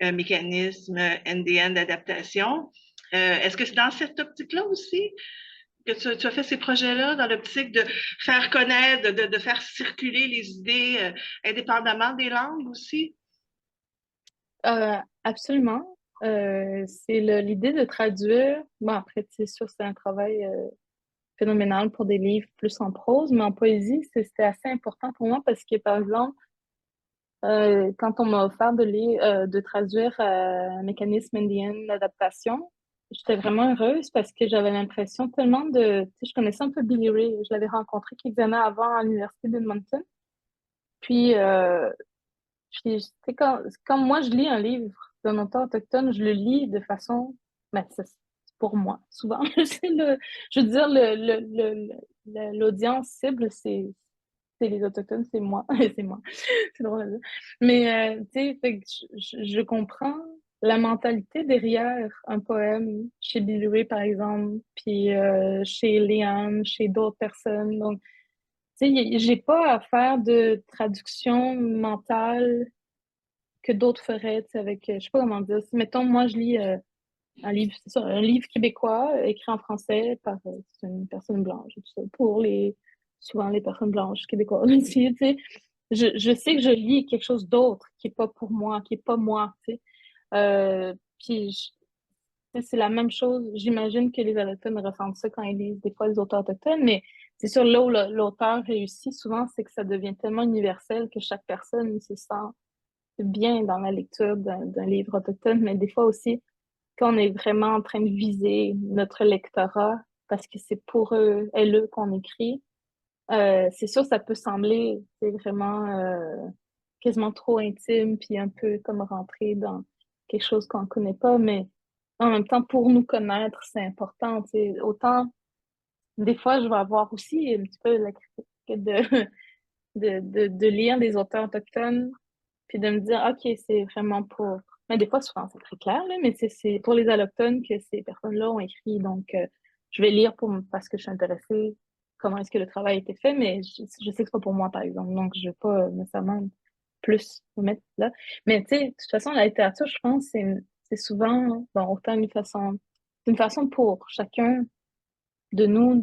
un mécanisme NDN d'adaptation. Est-ce que c'est dans cette optique-là aussi que tu as fait ces projets-là, dans l'optique de faire connaître, de faire circuler les idées indépendamment des langues aussi? Absolument. C'est l'idée de traduire. Bon, après, c'est sûr, c'est un travail phénoménal pour des livres plus en prose, mais en poésie, c'était assez important pour moi parce que, par exemple, quand on m'a offert de traduire un mécanisme indien d'adaptation, j'étais vraiment heureuse parce que j'avais l'impression tellement de... Tu sais, je connaissais un peu Billy Ray. Je l'avais rencontré quelques années avant à l'université d'Edmonton. Puis, tu sais, quand moi, je lis un livre d'un auteur autochtone, je le lis de façon... Ben, c'est pour moi, souvent. Je veux dire, l'audience cible, c'est les Autochtones, c'est moi. C'est moi. C'est drôle à dire. Mais, tu sais, fait que je comprends la mentalité derrière un poème chez Billy Ray, par exemple, puis chez Léane, chez d'autres personnes. Donc, tu sais, j'ai pas à faire de traduction mentale que d'autres feraient, tu sais, avec, je sais pas comment dire. Si, mettons, moi, je lis un livre, c'est ça, un livre québécois écrit en français par c'est une personne blanche, tout ça, pour souvent les personnes blanches québécoises aussi, tu sais. Je sais que je lis quelque chose d'autre qui est pas pour moi, qui est pas moi, tu sais. Puis, tu sais, c'est la même chose. J'imagine que les Autochtones ressentent ça quand ils lisent des fois les auteurs autochtones, mais c'est sûr, là où l'auteur réussit souvent, c'est que ça devient tellement universel que chaque personne se sent bien dans la lecture d'un livre autochtone, mais des fois aussi, quand on est vraiment en train de viser notre lectorat, parce que c'est pour eux, elles, qu'on écrit, c'est sûr, ça peut sembler, c'est vraiment quasiment trop intime, puis un peu comme rentrer dans quelque chose qu'on ne connaît pas, mais en même temps, pour nous connaître, c'est important. Tu sais. Autant, des fois, je vais avoir aussi un petit peu la critique de lire des auteurs autochtones, puis de me dire, OK, c'est vraiment pour... Mais des fois, souvent, c'est très clair, là, mais c'est pour les allochtones que ces personnes-là ont écrit. Donc, je vais lire parce que je suis intéressée comment est-ce que le travail a été fait, mais je sais que c'est pas pour moi, par exemple. Donc, je vais pas nécessairement plus me mettre là. Mais tu sais, de toute façon, la littérature, je pense, c'est souvent, bon, autant une façon pour chacun de nous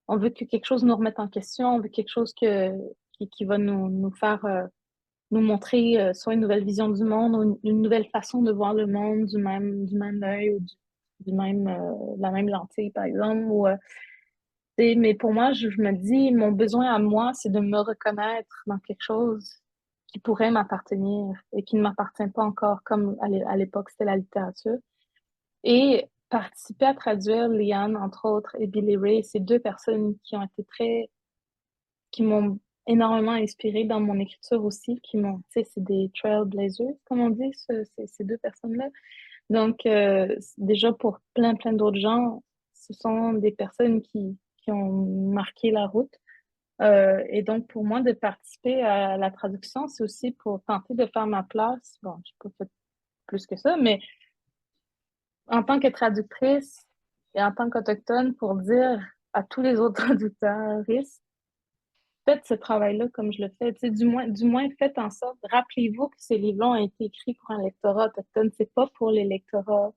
on veut que quelque chose nous remette en question, on veut quelque chose qui va nous faire nous montrer soit une nouvelle vision du monde ou une nouvelle façon de voir le monde du même œil ou du même, de la même lentille, par exemple. Mais pour moi, je me dis, mon besoin à moi, c'est de me reconnaître dans quelque chose qui pourrait m'appartenir et qui ne m'appartient pas encore, comme à l'époque, c'était la littérature. Et participer à traduire Liane, entre autres, et Billy Ray, ces deux personnes qui m'ont énormément inspirée dans mon écriture aussi, tu sais, c'est des trailblazers, comme on dit, ces deux personnes-là. Donc, déjà pour plein, plein d'autres gens, ce sont des personnes qui ont marqué la route. Et donc, pour moi, de participer à la traduction, c'est aussi pour tenter de faire ma place. Bon, je n'ai pas fait plus que ça, mais en tant que traductrice et en tant qu'autochtone, pour dire à tous les autres traducteurs, faites ce travail-là comme je le fais. Tu sais, du moins, faites en sorte, rappelez-vous que ces livres-là ont été écrits pour un lectorat autochtone. C'est pas pour les lectorats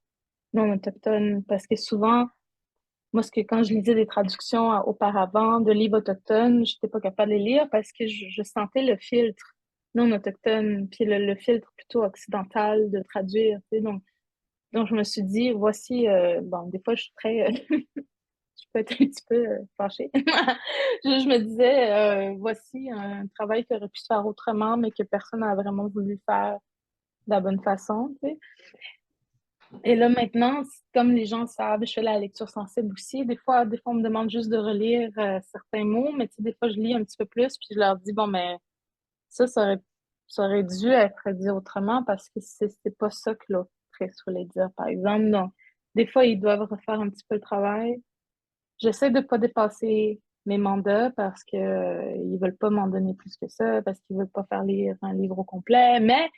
non autochtones. Parce que souvent, moi, quand je lisais des traductions auparavant de livres autochtones, j'étais pas capable de les lire parce que je sentais le filtre non autochtone, puis le filtre plutôt occidental de traduire. Tu sais. Donc, je me suis dit, voici, bon, des fois, je suis très, je peux être un petit peu fâchée. Je me disais, voici un travail qui aurait pu se faire autrement, mais que personne n'a vraiment voulu faire de la bonne façon, tu sais. Et là, maintenant, comme les gens savent, je fais la lecture sensible aussi. Des fois, on me demande juste de relire certains mots, mais tu sais, des fois, je lis un petit peu plus, puis je leur dis, bon, mais ça aurait dû être dit autrement parce que c'est pas ça que l'autrice voulait dire, par exemple. Donc, des fois, ils doivent refaire un petit peu le travail. J'essaie de pas dépasser. mes mandats parce que ils veulent pas m'en donner plus que ça, parce qu'ils veulent pas faire lire un livre au complet. Mais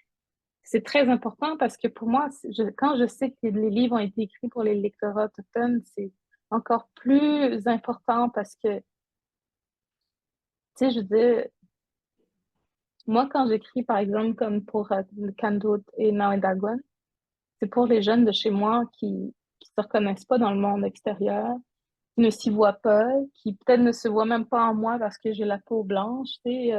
c'est très important parce que pour moi, quand je sais que les livres ont été écrits pour les lecteurs autochtones, c'est encore plus important parce que, tu sais, je veux dire, moi, quand j'écris, par exemple, comme pour le Kandut et Nawedagwan, c'est pour les jeunes de chez moi qui se reconnaissent pas dans le monde extérieur, qui ne s'y voient pas, qui peut-être ne se voient même pas en moi parce que j'ai la peau blanche, tu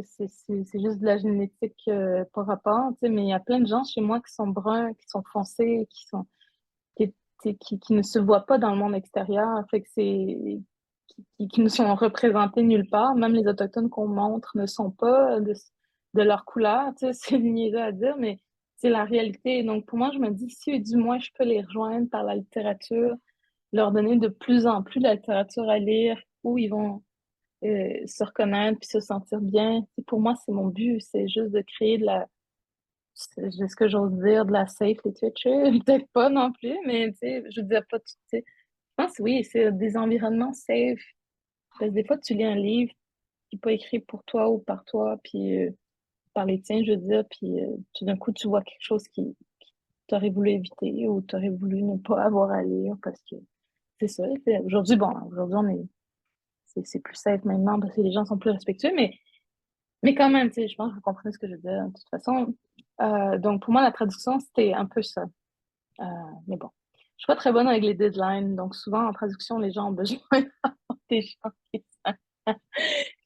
sais, c'est juste de la génétique par rapport, tu sais, mais il y a plein de gens chez moi qui sont bruns, qui sont foncés, qui, qui ne se voient pas dans le monde extérieur, fait que qui ne sont représentés nulle part. Même les Autochtones qu'on montre ne sont pas de leur couleur, tu sais, c'est niaiseux à dire, mais c'est la réalité. Donc, pour moi, je me dis, si du moins je peux les rejoindre par la littérature, leur donner de plus en plus de la littérature à lire, où ils vont se reconnaître puis se sentir bien. Pour moi, c'est mon but. C'est juste de créer de la, c'est ce que j'ose dire, de la safe literature. Peut-être pas non plus, mais tu sais, je veux dire pas tout, tu sais. Je pense, oui, c'est des environnements safe. Parce que des fois, tu lis un livre qui n'est pas écrit pour toi ou par toi, puis par les tiens, je veux dire, puis tout d'un coup, tu vois quelque chose qui t'aurais voulu éviter ou t'aurais voulu ne pas avoir à lire parce que c'est ça. Aujourd'hui, bon, aujourd'hui, c'est plus safe maintenant parce que les gens sont plus respectueux, mais quand même, tu sais, je pense que vous comprenez ce que je veux dire. De toute façon, donc pour moi, la traduction, c'était un peu ça. Euh, mais bon, je suis pas très bonne avec les deadlines, donc souvent en traduction, les gens ont besoin d'avoir des gens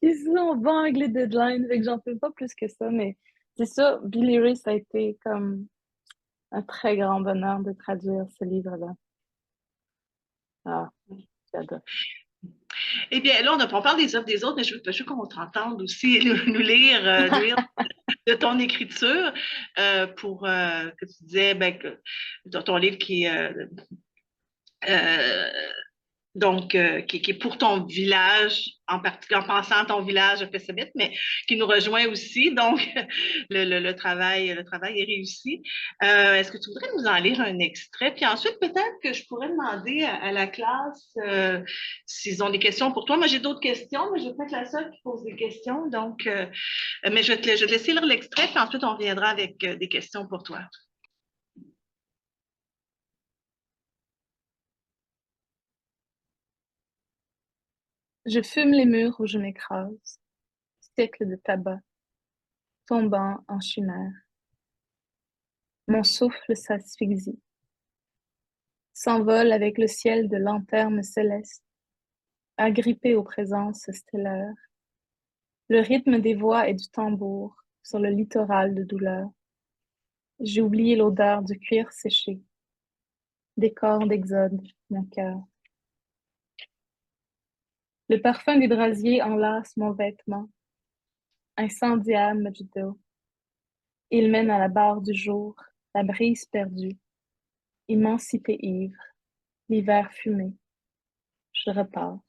qui sont bons avec les deadlines, fait que j'en fais pas plus que ça, mais c'est ça, Billy Ray, ça a été comme un très grand bonheur de traduire ce livre-là. Ah, j'adore. Eh bien, là, on parle des œuvres des autres, mais je veux qu'on t'entende aussi nous lire de ton écriture pour que tu disais ben, que dans ton livre euh, qui est pour ton village, en particulier en pensant à ton village à Pessamit, mais qui nous rejoint aussi. Donc, le travail est réussi. Est-ce que tu voudrais nous en lire un extrait? Puis ensuite, peut-être que je pourrais demander à la classe s'ils ont des questions pour toi. Moi, j'ai d'autres questions, mais je vais pas être la seule qui pose des questions. Donc, mais je vais te laisser lire l'extrait, puis ensuite, on reviendra avec des questions pour toi. Je fume les murs où je m'écrase, siècle de tabac, tombant en chimère. Mon souffle s'asphyxie, s'envole avec le ciel de lanternes célestes, agrippé aux présences stellaires. Le rythme des voix et du tambour sur le littoral de douleur. J'ai oublié l'odeur du cuir séché, décor d'exode, mon cœur. Le parfum des brasiers enlace mon vêtement, incendiaire Majdo. Il mène à la barre du jour, la brise perdue, immensité ivre, l'hiver fumé. Je repars.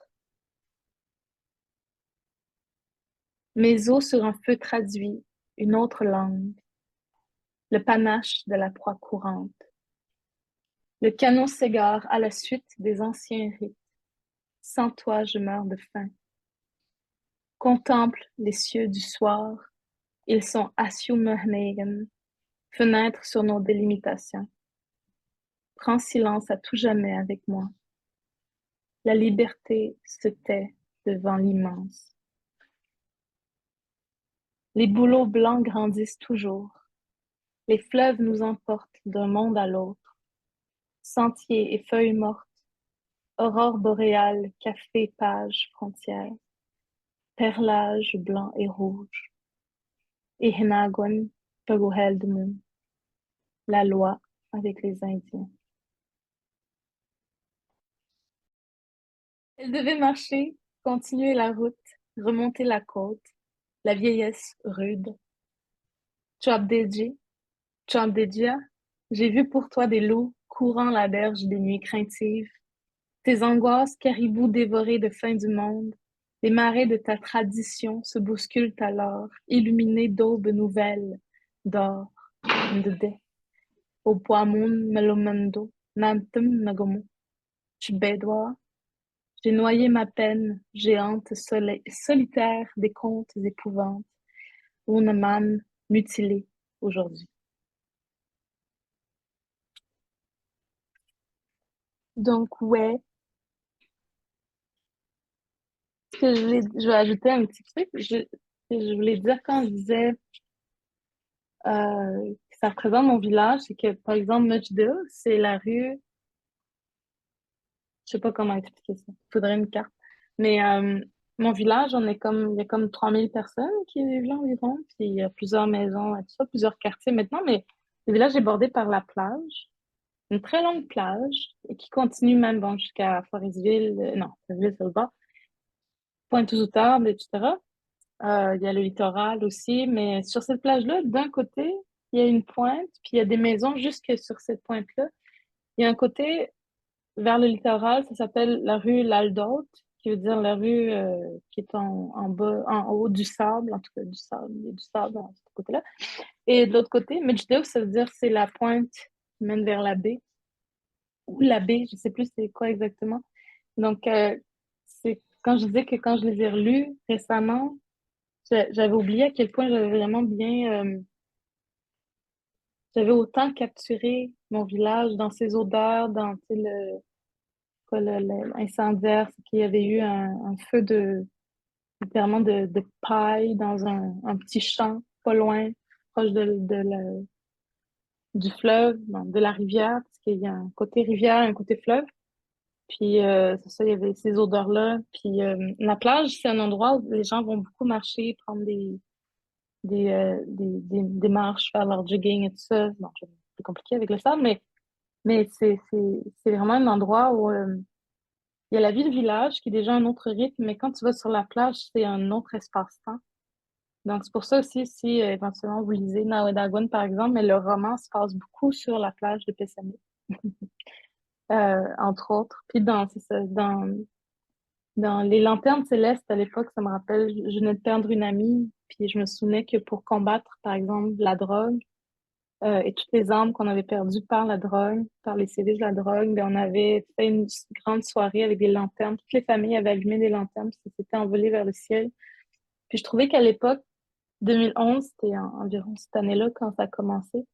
Mes os sur un feu traduit, une autre langue, le panache de la proie courante. Le canon s'égare à la suite des anciens rites. Sans toi, je meurs de faim. Contemple les cieux du soir. Ils sont Asiumehmegen, fenêtre sur nos délimitations. Prends silence à tout jamais avec moi. La liberté se tait devant l'immense. Les bouleaux blancs grandissent toujours. Les fleuves nous emportent d'un monde à l'autre. Sentiers et feuilles mortes, aurore boréale, café, page, frontière, perlage blanc et rouge. Ihenagwan, Peguheldmun, la loi avec les Indiens. Elle devait marcher, continuer la route, remonter la côte, la vieillesse rude. Chobdeji, Chobdejia, j'ai vu pour toi des loups courant la berge des nuits craintives, tes angoisses caribous dévorés de fin du monde, les marais de ta tradition se bousculent alors, illuminés d'aubes nouvelles, d'or, ndede, au poimun melomando, nantum nagomo, chbedwa, J'ai noyé ma peine, géante, solitaire des contes épouvantes, où une âme mutilée aujourd'hui. Donc, ouais, ce que je vais ajouter un petit truc. Je voulais dire quand je disais que ça représente mon village, c'est que, par exemple, Mujda, c'est la rue, je sais pas comment expliquer ça, il faudrait une carte. Mais mon village, il y a comme 3000 personnes qui vivent là environ, puis il y a plusieurs maisons et tout ça, plusieurs quartiers maintenant, mais le village est bordé par la plage, une très longue plage, et qui continue même bon, jusqu'à Forestville, non, Forestville, c'est le bas, Pointe-aux-Outardes, etc. Il y a le littoral aussi, mais sur cette plage-là, d'un côté, il y a une pointe, puis il y a des maisons jusque sur cette pointe-là. Il y a un côté vers le littoral, ça s'appelle la rue Laldote, qui veut dire la rue qui est en bas, en haut du sable, en tout cas du sable, il y a du sable de ce côté-là. Et de l'autre côté, Medjidou, ça veut dire c'est la pointe qui mène vers la baie, ou la baie, je sais plus c'est quoi exactement. Donc, c'est quand je disais que quand je les ai relus récemment, j'avais oublié à quel point j'avais vraiment bien, j'avais autant capturé mon village dans ses odeurs, dans, tu sais, quoi, l'incendiaire, c'est qu'il y avait eu un feu littéralement de paille dans un petit champ, pas loin, proche du fleuve, non, de la rivière, parce qu'il y a un côté rivière et un côté fleuve. Puis, c'est ça, il y avait ces odeurs-là. Puis, la plage, c'est un endroit où les gens vont beaucoup marcher, prendre des marches, faire leur jogging et tout ça. Bon, c'est compliqué avec le sable, mais c'est vraiment un endroit où il y a la vie de village qui est déjà un autre rythme, mais quand tu vas sur la plage, c'est un autre espace-temps. Donc, c'est pour ça aussi, si éventuellement vous lisez Nawedagon, par exemple, mais le roman se passe beaucoup sur la plage de Pessamit, entre autres. Puis c'est ça, dans Les Lanternes Célestes, à l'époque, ça me rappelle, je venais de perdre une amie, puis je me souvenais que pour combattre, par exemple, la drogue, et toutes les armes qu'on avait perdues par la drogue, par les sévices de la drogue, ben, on avait fait une grande soirée avec des lanternes. Toutes les familles avaient allumé des lanternes, puis ça s'était envolé vers le ciel. Puis je trouvais qu'à l'époque, 2011, c'était environ cette année-là quand ça a commencé,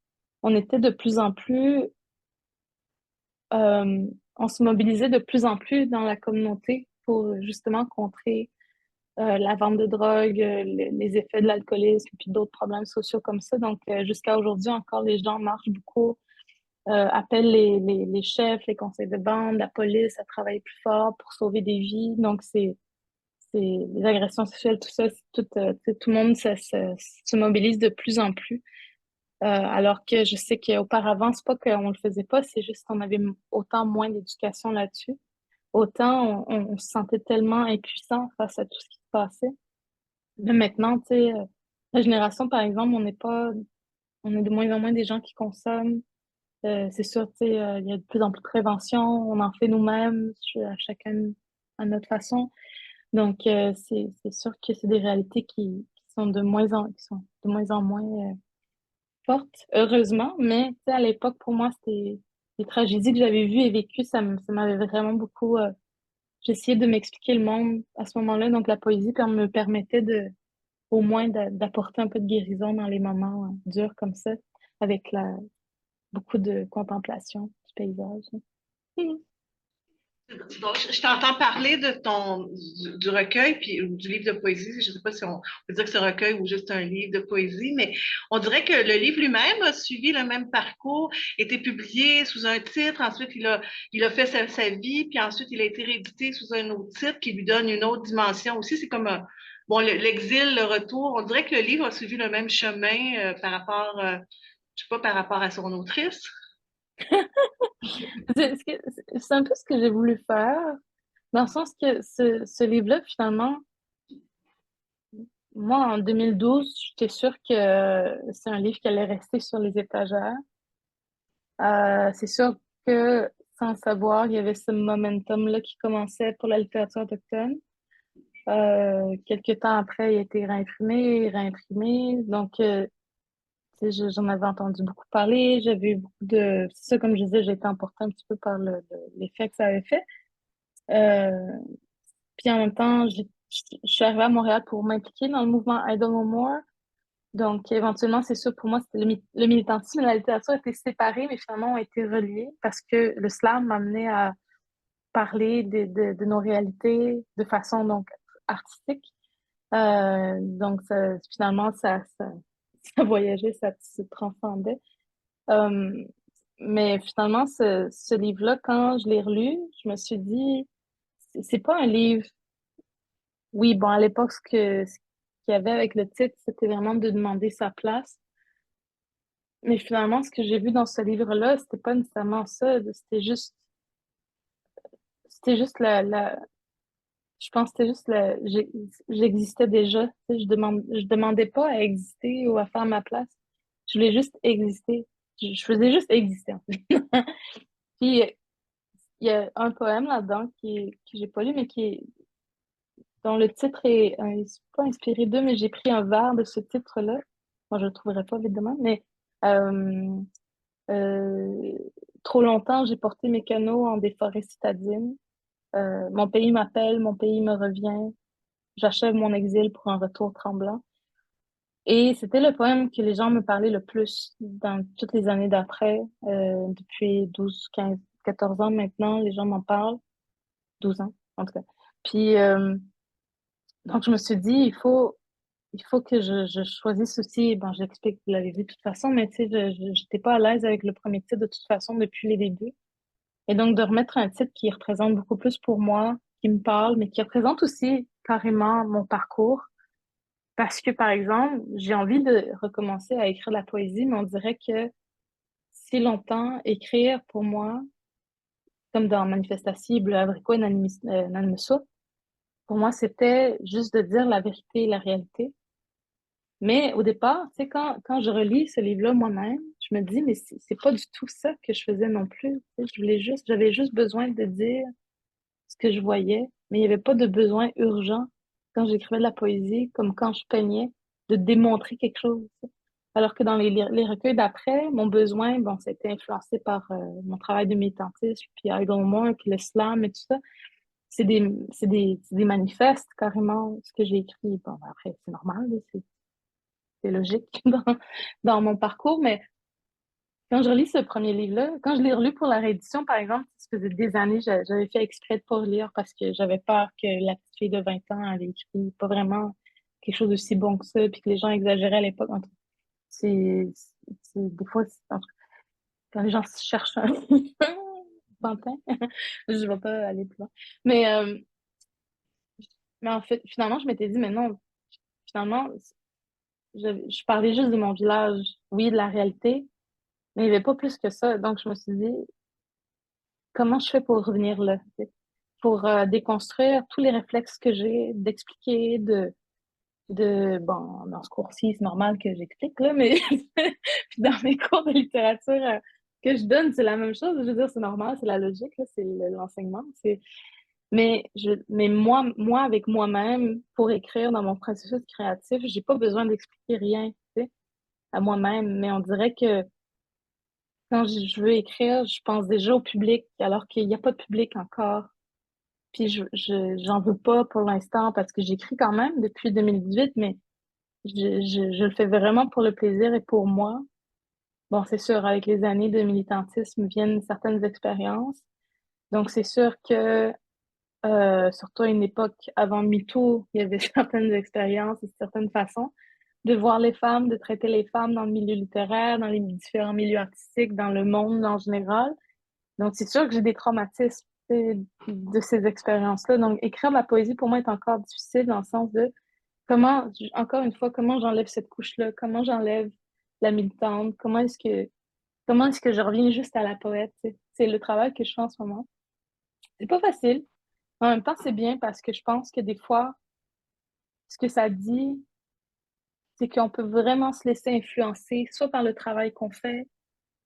on était de plus en plus, euh, on se mobilisait de plus en plus dans la communauté pour justement contrer la vente de drogue, les effets de l'alcoolisme, puis d'autres problèmes sociaux comme ça. Donc, jusqu'à aujourd'hui encore, les gens marchent beaucoup, appellent les chefs, les conseils de bande, la police à travailler plus fort pour sauver des vies. Donc, c'est les agressions sexuelles, tout ça, tout le monde se mobilise de plus en plus. Alors que je sais qu'auparavant, c'est pas qu'on le faisait pas, c'est juste qu'on avait autant moins d'éducation là-dessus. Autant on se sentait tellement impuissant face à tout ce qui se passait. Mais maintenant, tu sais, la génération, par exemple, on est de moins en moins des gens qui consomment. C'est sûr, tu sais, il y a de plus en plus de prévention. On en fait nous-mêmes, à chacun à notre façon. Donc, c'est sûr que c'est des réalités qui sont de moins en moins fortes, heureusement. Mais, tu sais, à l'époque, pour moi, c'était des tragédies que j'avais vues et vécues. Ça m'avait vraiment beaucoup, j'essayais de m'expliquer le monde à ce moment-là. Donc, la poésie me permettait au moins d'apporter un peu de guérison dans les moments durs comme ça, avec beaucoup de contemplation du paysage. Mhm. Donc, je t'entends parler du recueil puis du livre de poésie. Je ne sais pas si on peut dire que c'est un recueil ou juste un livre de poésie, mais on dirait que le livre lui-même a suivi le même parcours, été publié sous un titre, ensuite il a fait sa vie, puis ensuite il a été réédité sous un autre titre qui lui donne une autre dimension aussi. C'est comme bon, l'exil, le retour. On dirait que le livre a suivi le même chemin par rapport, je sais pas, par rapport à son autrice. C'est un peu ce que j'ai voulu faire, dans le sens que ce livre-là, finalement, moi, en 2012, j'étais sûre que c'est un livre qui allait rester sur les étagères. C'est sûr que, sans savoir, il y avait ce momentum-là qui commençait pour la littérature autochtone. Quelques temps après, il a été réimprimé, réimprimé. Donc, tu sais, j'en avais entendu beaucoup parler. J'avais eu beaucoup de... C'est ça, comme je disais, j'ai été emportée un petit peu par l'effet que ça avait fait. Euh, Puis en même temps, je suis arrivée à Montréal pour m'impliquer dans le mouvement I Don't Know More. Donc, éventuellement, c'est sûr, pour moi, c'était le militantisme et la littérature étaient séparés, mais finalement ont été reliés parce que le slam m'amenait à parler de nos réalités de façon donc artistique. Donc, finalement, ça voyageait, ça se transcendait. Euh, mais finalement, ce livre-là, quand je l'ai relu, je me suis dit, c'est pas un livre. Oui, bon, à l'époque, ce qu'il y avait avec le titre, c'était vraiment de demander sa place. Mais finalement, ce que j'ai vu dans ce livre-là, c'était pas nécessairement ça. C'était juste je pense que c'était juste j'existais déjà. Tu sais, je demandais pas à exister ou à faire ma place. Je voulais juste exister. Je faisais juste exister, en fait. Puis, il y a un poème là-dedans que j'ai pas lu, mais dont le titre c'est pas inspiré d'eux, mais j'ai pris un vers de ce titre-là. Moi, je le trouverai pas, évidemment, mais, euh, Euh, trop longtemps, j'ai porté mes canaux en des forêts citadines. Mon pays m'appelle, mon pays me revient. J'achève mon exil pour un retour tremblant. Et c'était le poème que les gens me parlaient le plus dans toutes les années d'après. Depuis 12, 15, 14 ans maintenant, les gens m'en parlent. 12 ans, en tout cas. Puis, donc, je me suis dit, il faut que je choisisse aussi. Bon, j'explique, vous l'avez vu de toute façon, mais tu sais, j'étais pas à l'aise avec le premier titre de toute façon depuis les débuts. Et donc, de remettre un titre qui représente beaucoup plus pour moi, qui me parle, mais qui représente aussi carrément mon parcours. Parce que, par exemple, j'ai envie de recommencer à écrire de la poésie, mais on dirait que si longtemps, écrire pour moi, comme dans Manifestation, Bleu Abricot et Nanimoussa, pour moi, c'était juste de dire la vérité et la réalité. Mais au départ, tu sais, quand je relis ce livre-là moi-même, je me dis, mais c'est pas du tout ça que je faisais non plus. Tu sais, j'avais juste besoin de dire ce que je voyais, mais il n'y avait pas de besoin urgent quand j'écrivais de la poésie, comme quand je peignais, de démontrer quelque chose. Alors que dans les recueils d'après, mon besoin, bon, c'était influencé par mon travail de militantisme, puis Idle More, puis le slam et tout ça. C'est des manifestes, carrément, ce que j'ai écrit. Bon, ben, après, c'est normal, là, c'est logique dans mon parcours, mais quand je relis ce premier livre-là, quand je l'ai relu pour la réédition, par exemple, ça faisait des années, j'avais fait exprès de pas relire parce que j'avais peur que la petite fille de 20 ans avait écrit pas vraiment quelque chose de si bon que ça, puis que les gens exagéraient à l'époque. En tout cas, des fois, en tout cas, quand les gens cherchent un pantin, je vais pas aller plus loin. Mais, euh, mais en fait, finalement, je m'étais dit, mais non, finalement, je parlais juste de mon village, oui, de la réalité, mais il n'y avait pas plus que ça. Donc, je me suis dit, comment je fais pour revenir là, tu sais, pour déconstruire tous les réflexes que j'ai, d'expliquer, bon, dans ce cours-ci, c'est normal que j'explique, là, mais puis dans mes cours de littérature que je donne, c'est la même chose. Je veux dire, c'est normal, c'est la logique, là, c'est l'enseignement. Mais moi, avec moi-même, pour écrire dans mon processus créatif, j'ai pas besoin d'expliquer rien, tu sais, à moi-même. Mais on dirait que quand je veux écrire, je pense déjà au public, alors qu'il n'y a pas de public encore. Puis j'en veux pas pour l'instant parce que j'écris quand même depuis 2018, mais je le fais vraiment pour le plaisir et pour moi. Bon, c'est sûr, avec les années de militantisme viennent certaines expériences. Donc, c'est sûr que, surtout à une époque avant MeToo, il y avait certaines expériences et certaines façons de voir les femmes, de traiter les femmes dans le milieu littéraire, dans les différents milieux artistiques, dans le monde en général. Donc, c'est sûr que j'ai des traumatismes de ces expériences-là. Donc, écrire de la poésie, pour moi, est encore difficile dans le sens de encore une fois, comment j'enlève cette couche-là? Comment j'enlève la militante? Comment est-ce que je reviens juste à la poète? Tu sais? C'est le travail que je fais en ce moment. C'est pas facile. En même temps, c'est bien parce que je pense que des fois, ce que ça dit, c'est qu'on peut vraiment se laisser influencer, soit par le travail qu'on fait,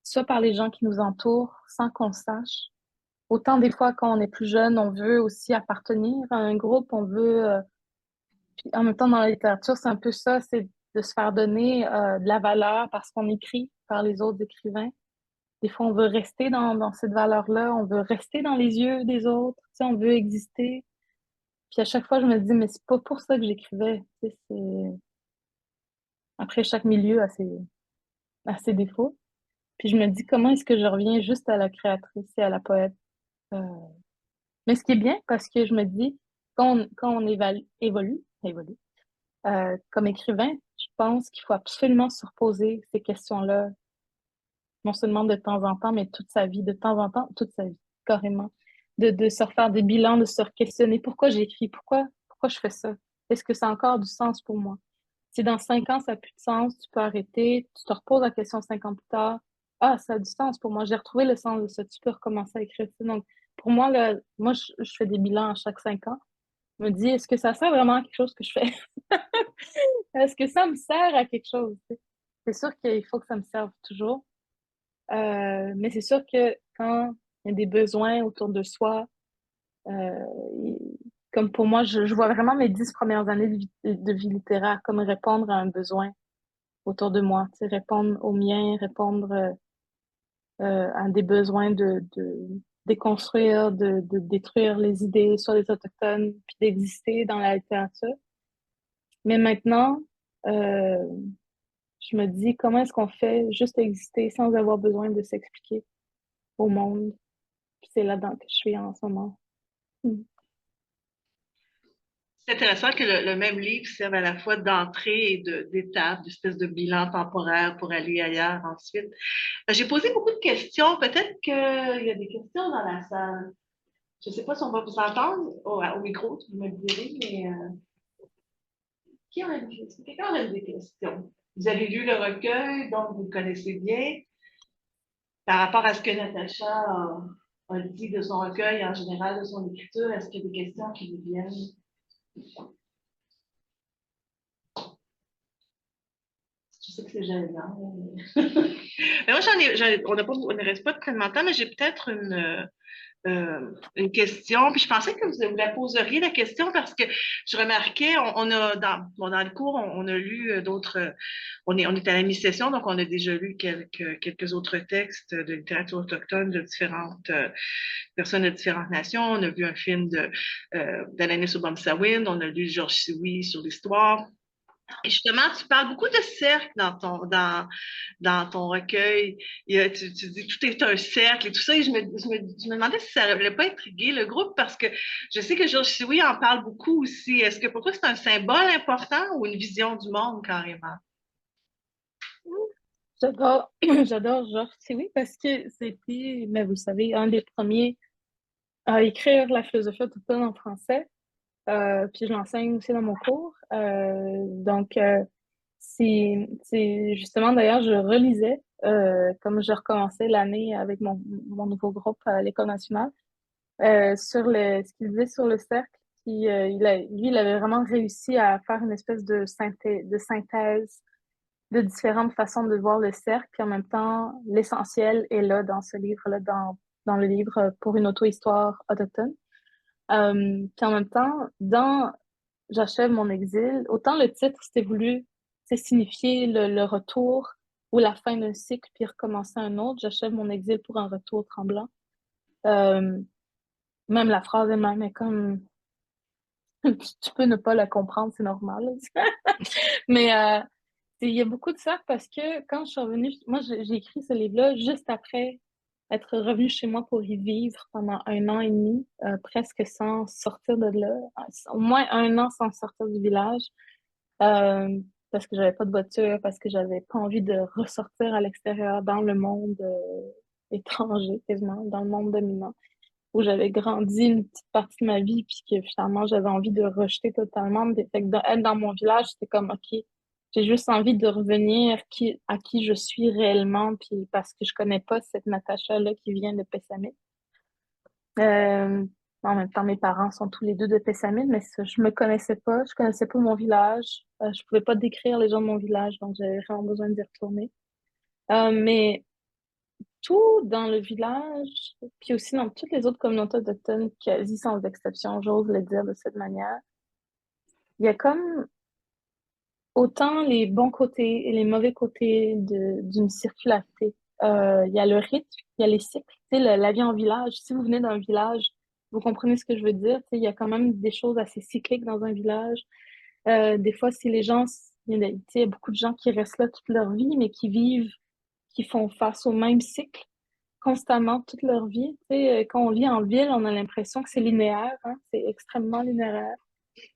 soit par les gens qui nous entourent, sans qu'on le sache. Autant des fois, quand on est plus jeune, on veut aussi appartenir à un groupe, on veut, puis en même temps, dans la littérature, c'est un peu ça, c'est de se faire donner de la valeur parce qu'on écrit par les autres écrivains. des fois, on veut rester dans cette valeur-là, on veut rester dans les yeux des autres, tu sais, on veut exister. Puis à chaque fois, je me dis, mais c'est pas pour ça que j'écrivais. Tu sais, après, chaque milieu a ses défauts. Puis je me dis, comment est-ce que je reviens juste à la créatrice et à la poète? Euh, Mais ce qui est bien, parce que je me dis, quand on évolue, comme écrivain, je pense qu'il faut absolument se reposer ces questions-là, non seulement de temps en temps, mais toute sa vie, de temps en temps, toute sa vie, carrément. De se refaire des bilans, de se questionner pourquoi j'écris, pourquoi je fais ça? Est-ce que ça a encore du sens pour moi? Si dans 5 ans, ça n'a plus de sens, tu peux arrêter, tu te reposes la question 5 ans plus tard. Ah, ça a du sens pour moi, j'ai retrouvé le sens de ça, tu peux recommencer à écrire. Donc, pour moi, là, moi, je fais des bilans à chaque 5 ans. Je me dis, est-ce que ça sert vraiment à quelque chose que je fais? Est-ce que ça me sert à quelque chose? Tu sais? C'est sûr qu'il faut que ça me serve toujours. Mais c'est sûr que quand il y a des besoins autour de soi, euh, et- comme pour moi, je vois vraiment mes 10 premières années de vie littéraire comme répondre à un besoin autour de moi, tu sais, répondre aux miens, répondre à des besoins de déconstruire, de détruire les idées sur les Autochtones, puis d'exister dans la littérature. Mais maintenant, euh, je me dis, comment est-ce qu'on fait juste exister sans avoir besoin de s'expliquer au monde? Puis c'est là-dedans que je suis en ce moment. Mm. C'est intéressant que le même livre serve à la fois d'entrée et d'étape, d'espèce de bilan temporaire pour aller ailleurs ensuite. J'ai posé beaucoup de questions. Peut-être qu'il y a des questions dans la salle. Je ne sais pas si on va vous entendre au micro, vous me le direz, mais qui aurait des questions? Quelqu'un aurait des questions? Vous avez lu le recueil, donc vous le connaissez bien. Par rapport à ce que Natacha a dit de son recueil, en général, de son écriture, est-ce qu'il y a des questions qui vous viennent? Je sais que c'est gênant. Mais moi, on ne reste pas très longtemps, mais j'ai peut-être une question. Puis je pensais que vous la poseriez, la question, parce que je remarquais, on a dans le cours, on a lu d'autres. On est à la mi-session, donc on a déjà lu quelques autres textes de littérature autochtone de différentes personnes de différentes nations. On a vu un film d'Alanis Obomsawin, on a lu Georges Sioui sur l'histoire. Et justement, tu parles beaucoup de cercle dans ton recueil. Tu dis que tout est un cercle et tout ça. Et je me demandais si ça n'allait pas intriguer le groupe parce que je sais que Georges Sioui en parle beaucoup aussi. Est-ce que pour toi, c'est un symbole important ou une vision du monde carrément? J'adore, j'adore Georges oui parce que c'était, mais vous savez, un des premiers à écrire la philosophie autochtone en français. Puis je l'enseigne aussi dans mon cours. Donc, c'est justement, d'ailleurs, je relisais, comme je recommençais l'année avec mon nouveau groupe à l'École nationale, sur ce qu'il disait sur le cercle. Puis, lui, il avait vraiment réussi à faire une espèce de synthèse de différentes façons de voir le cercle. Puis en même temps, l'essentiel est là dans ce livre-là, dans le livre pour une auto-histoire autochtone. Puis en même temps, dans J'achève mon exil, autant le titre, c'était voulu, c'est signifier le retour ou la fin d'un cycle, puis recommencer un autre. J'achève mon exil pour un retour tremblant. Euh, Même la phrase elle-même est comme, tu peux ne pas la comprendre, c'est normal. Mais il y a beaucoup de ça parce que quand je suis revenue, moi j'ai écrit ce livre-là juste après être revenue chez moi pour y vivre pendant 1 an et demi, presque sans sortir de là, au moins 1 an sans sortir du village, euh, parce que j'avais pas de voiture, parce que j'avais pas envie de ressortir à l'extérieur dans le monde étranger, quasiment, dans le monde dominant, où j'avais grandi une petite partie de ma vie, puis que finalement j'avais envie de rejeter totalement. Fait que être dans mon village, c'était comme, OK, j'ai juste envie de revenir à qui je suis réellement, puis parce que je connais pas cette Natacha-là qui vient de Pessamit. Euh, En même temps, mes parents sont tous les deux de Pessamit, mais je me connaissais pas mon village. Je pouvais pas décrire les gens de mon village, donc j'avais vraiment besoin d'y retourner. Mais tout dans le village, puis aussi dans toutes les autres communautés autochtones, quasi sans exception, j'ose le dire de cette manière, il y a comme autant les bons côtés et les mauvais côtés d'une circularité. il y a le rythme, il y a les cycles. Tu sais, la vie en village, si vous venez d'un village, vous comprenez ce que je veux dire. Tu sais, il y a quand même des choses assez cycliques dans un village. Des fois, si les gens, il y a, tu sais, il y a beaucoup de gens qui restent là toute leur vie, mais qui vivent, qui font face au même cycle constamment toute leur vie. Tu sais, quand on vit en ville, on a l'impression que c'est linéaire, hein, c'est extrêmement linéaire.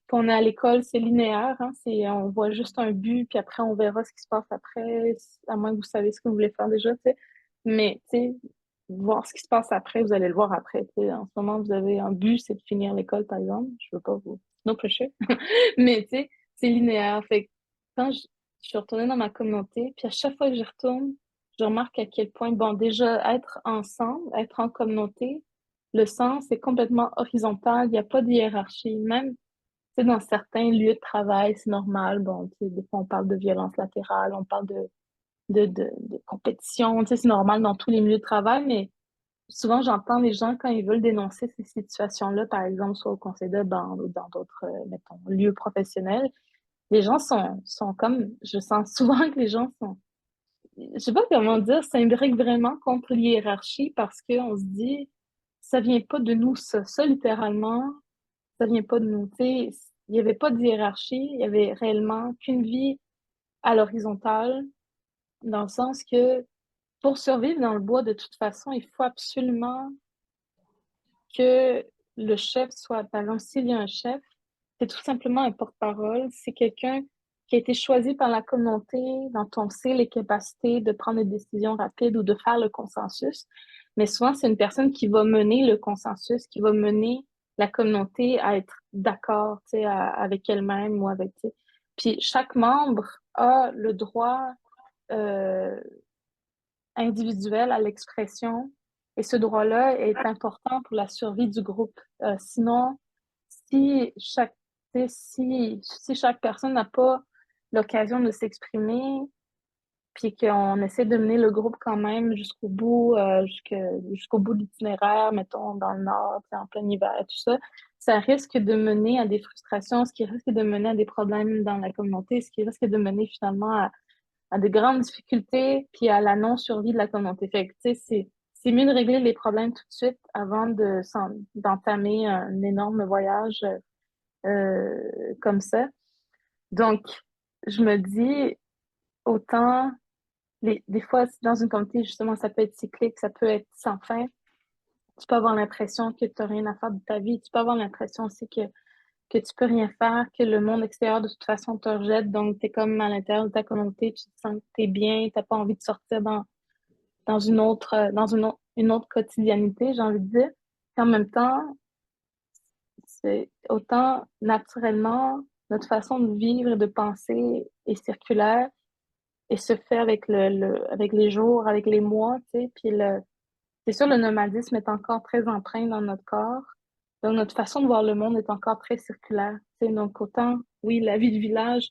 Quand on est à l'école, c'est linéaire, hein, on voit juste un but, puis après, on verra ce qui se passe après, à moins que vous savez ce que vous voulez faire déjà, tu sais. Mais, tu sais, voir ce qui se passe après, vous allez le voir après, tu sais. En ce moment, vous avez un but, c'est de finir l'école, par exemple. Je veux pas vous... No pressure. Mais, tu sais, c'est linéaire. Fait que quand je suis retournée dans ma communauté, puis à chaque fois que j'y retourne, je remarque à quel point, bon, déjà, être ensemble, être en communauté, le sens est complètement horizontal, il n'y a pas de hiérarchie. Même tu sais, dans certains lieux de travail, c'est normal. Bon, tu sais, des fois, on parle de violence latérale, on parle de compétition. Tu sais, c'est normal dans tous les milieux de travail, mais souvent, j'entends les gens, quand ils veulent dénoncer ces situations-là, par exemple, soit au conseil de bande ou dans d'autres, mettons, lieux professionnels, les gens sont comme, je sens souvent que les gens sont, je sais pas comment dire, s'imbriquent vraiment contre l'hiérarchie parce qu'on se dit, ça vient pas de nous, ça littéralement, ça vient pas de nous. Tu sais, il n'y avait pas de hiérarchie, il y avait réellement qu'une vie à l'horizontale, dans le sens que pour survivre dans le bois, de toute façon, il faut absolument que le chef soit, par exemple, s'il y a un chef, c'est tout simplement un porte-parole, c'est quelqu'un qui a été choisi par la communauté, dont on sait les capacités de prendre des décisions rapides ou de faire le consensus. Mais souvent, c'est une personne qui va mener le consensus, qui va mener la communauté à être d'accord, tu sais, avec elle-même ou avec, tu sais. Puis chaque membre a le droit euh, individuel à l'expression et ce droit-là est important pour la survie du groupe. Sinon, si chaque, tu sais, si chaque personne n'a pas l'occasion de s'exprimer, puis qu'on essaie de mener le groupe quand même jusqu'au bout, jusqu'au bout de l'itinéraire, mettons, dans le nord, tu sais, en plein hiver, tout ça, ça risque de mener à des frustrations, ce qui risque de mener à des problèmes dans la communauté, ce qui risque de mener finalement à de grandes difficultés, puis à la non-survie de la communauté. Fait que, tu sais, c'est mieux de régler les problèmes tout de suite avant d'entamer un énorme voyage comme ça. Donc, je me dis, autant, des fois, dans une communauté, justement, ça peut être cyclique, ça peut être sans fin. Tu peux avoir l'impression que tu n'as rien à faire de ta vie. Tu peux avoir l'impression aussi que tu peux rien faire, que le monde extérieur, de toute façon, te rejette. Donc, tu es comme à l'intérieur de ta communauté, tu te sens que tu es bien, tu n'as pas envie de sortir dans une autre quotidienneté, j'ai envie de dire. Et en même temps, c'est autant naturellement, notre façon de vivre et de penser est circulaire et se fait avec avec les jours, avec les mois, tu sais. Puis c'est sûr, le nomadisme est encore très empreint dans notre corps. Donc, notre façon de voir le monde est encore très circulaire. Tu sais. Donc, autant, oui, la vie de village,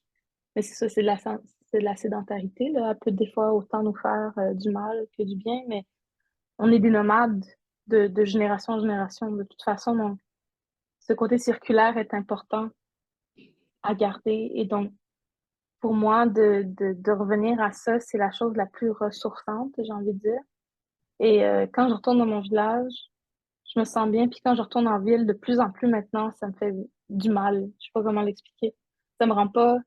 mais c'est ça, c'est de la sédentarité, là. Elle peut des fois autant nous faire du mal que du bien, mais on est des nomades de génération en génération, de toute façon. Donc, ce côté circulaire est important à garder. Et donc, pour moi, de revenir à ça, c'est la chose la plus ressourçante, j'ai envie de dire. Et quand je retourne dans mon village, je me sens bien. Puis quand je retourne en ville, de plus en plus maintenant, ça me fait du mal. Je sais pas comment l'expliquer. Ça me rend pas,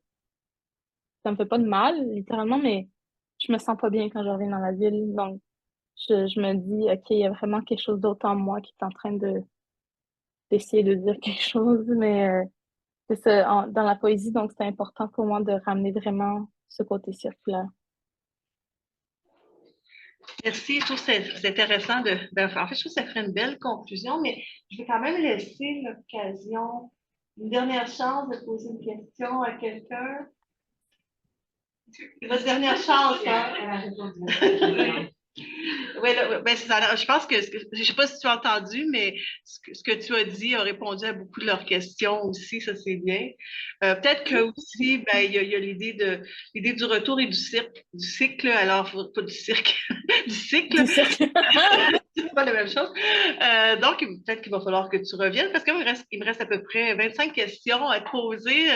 ça me fait pas de mal, littéralement, mais je me sens pas bien quand je reviens dans la ville. Donc, je me dis, OK, il y a vraiment quelque chose d'autre en moi qui est en train d'essayer de dire quelque chose. Mais c'est ça, dans la poésie, donc c'est important pour moi de ramener vraiment ce côté circulaire. Merci, je trouve que c'est intéressant en fait, je trouve que ça ferait une belle conclusion, mais je vais quand même laisser l'occasion, une dernière chance de poser une question à quelqu'un. C'est votre dernière chance, hein? Oui, ben, je pense que, je ne sais pas si tu as entendu, mais ce que tu as dit a répondu à beaucoup de leurs questions aussi, ça c'est bien. Peut-être que aussi, ben, il y a l'idée du retour et du cycle, alors pas du cirque, du cycle. Du cirque. pas la même chose. Donc, peut-être qu'il va falloir que tu reviennes parce qu'il me reste à peu près 25 questions à te poser.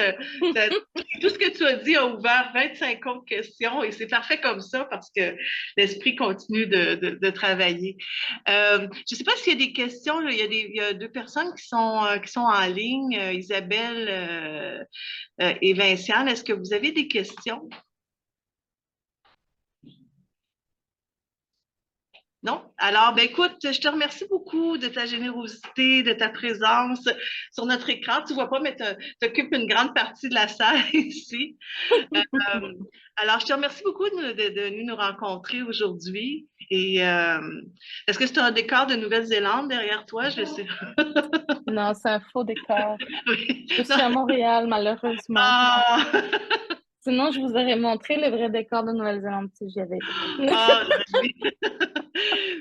Tout ce que tu as dit a ouvert 25 autres questions et c'est parfait comme ça parce que l'esprit continue de travailler. Je ne sais pas s'il y a des questions. Là. Il y a deux personnes qui sont en ligne, Isabelle et Vinciane. Est-ce que vous avez des questions? Non? Alors, ben écoute, je te remercie beaucoup de ta générosité, de ta présence sur notre écran. Tu vois pas, mais tu occupes une grande partie de la salle ici. Euh, alors, je te remercie beaucoup de venir nous rencontrer aujourd'hui. Et est-ce que c'est un décor de Nouvelle-Zélande derrière toi? Je sais pas. Non, c'est un faux décor. Oui. Je Non. suis à Montréal, malheureusement. Ah! Sinon, je vous aurais montré le vrai décor de Nouvelle-Zélande si j'y avais été. Ah, oui.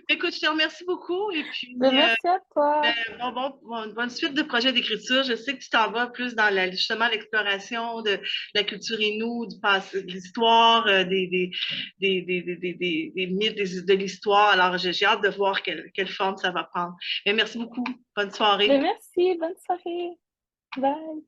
Écoute, je te remercie beaucoup et puis Ben, merci à ben, toi. bonne suite de projets d'écriture. Je sais que tu t'en vas plus dans justement l'exploration de la culture Innu, du passé, de l'histoire, des mythes de l'histoire. Alors, j'ai hâte de voir quelle forme ça va prendre. Mais merci beaucoup. Bonne soirée. Ben, merci, bonne soirée. Bye.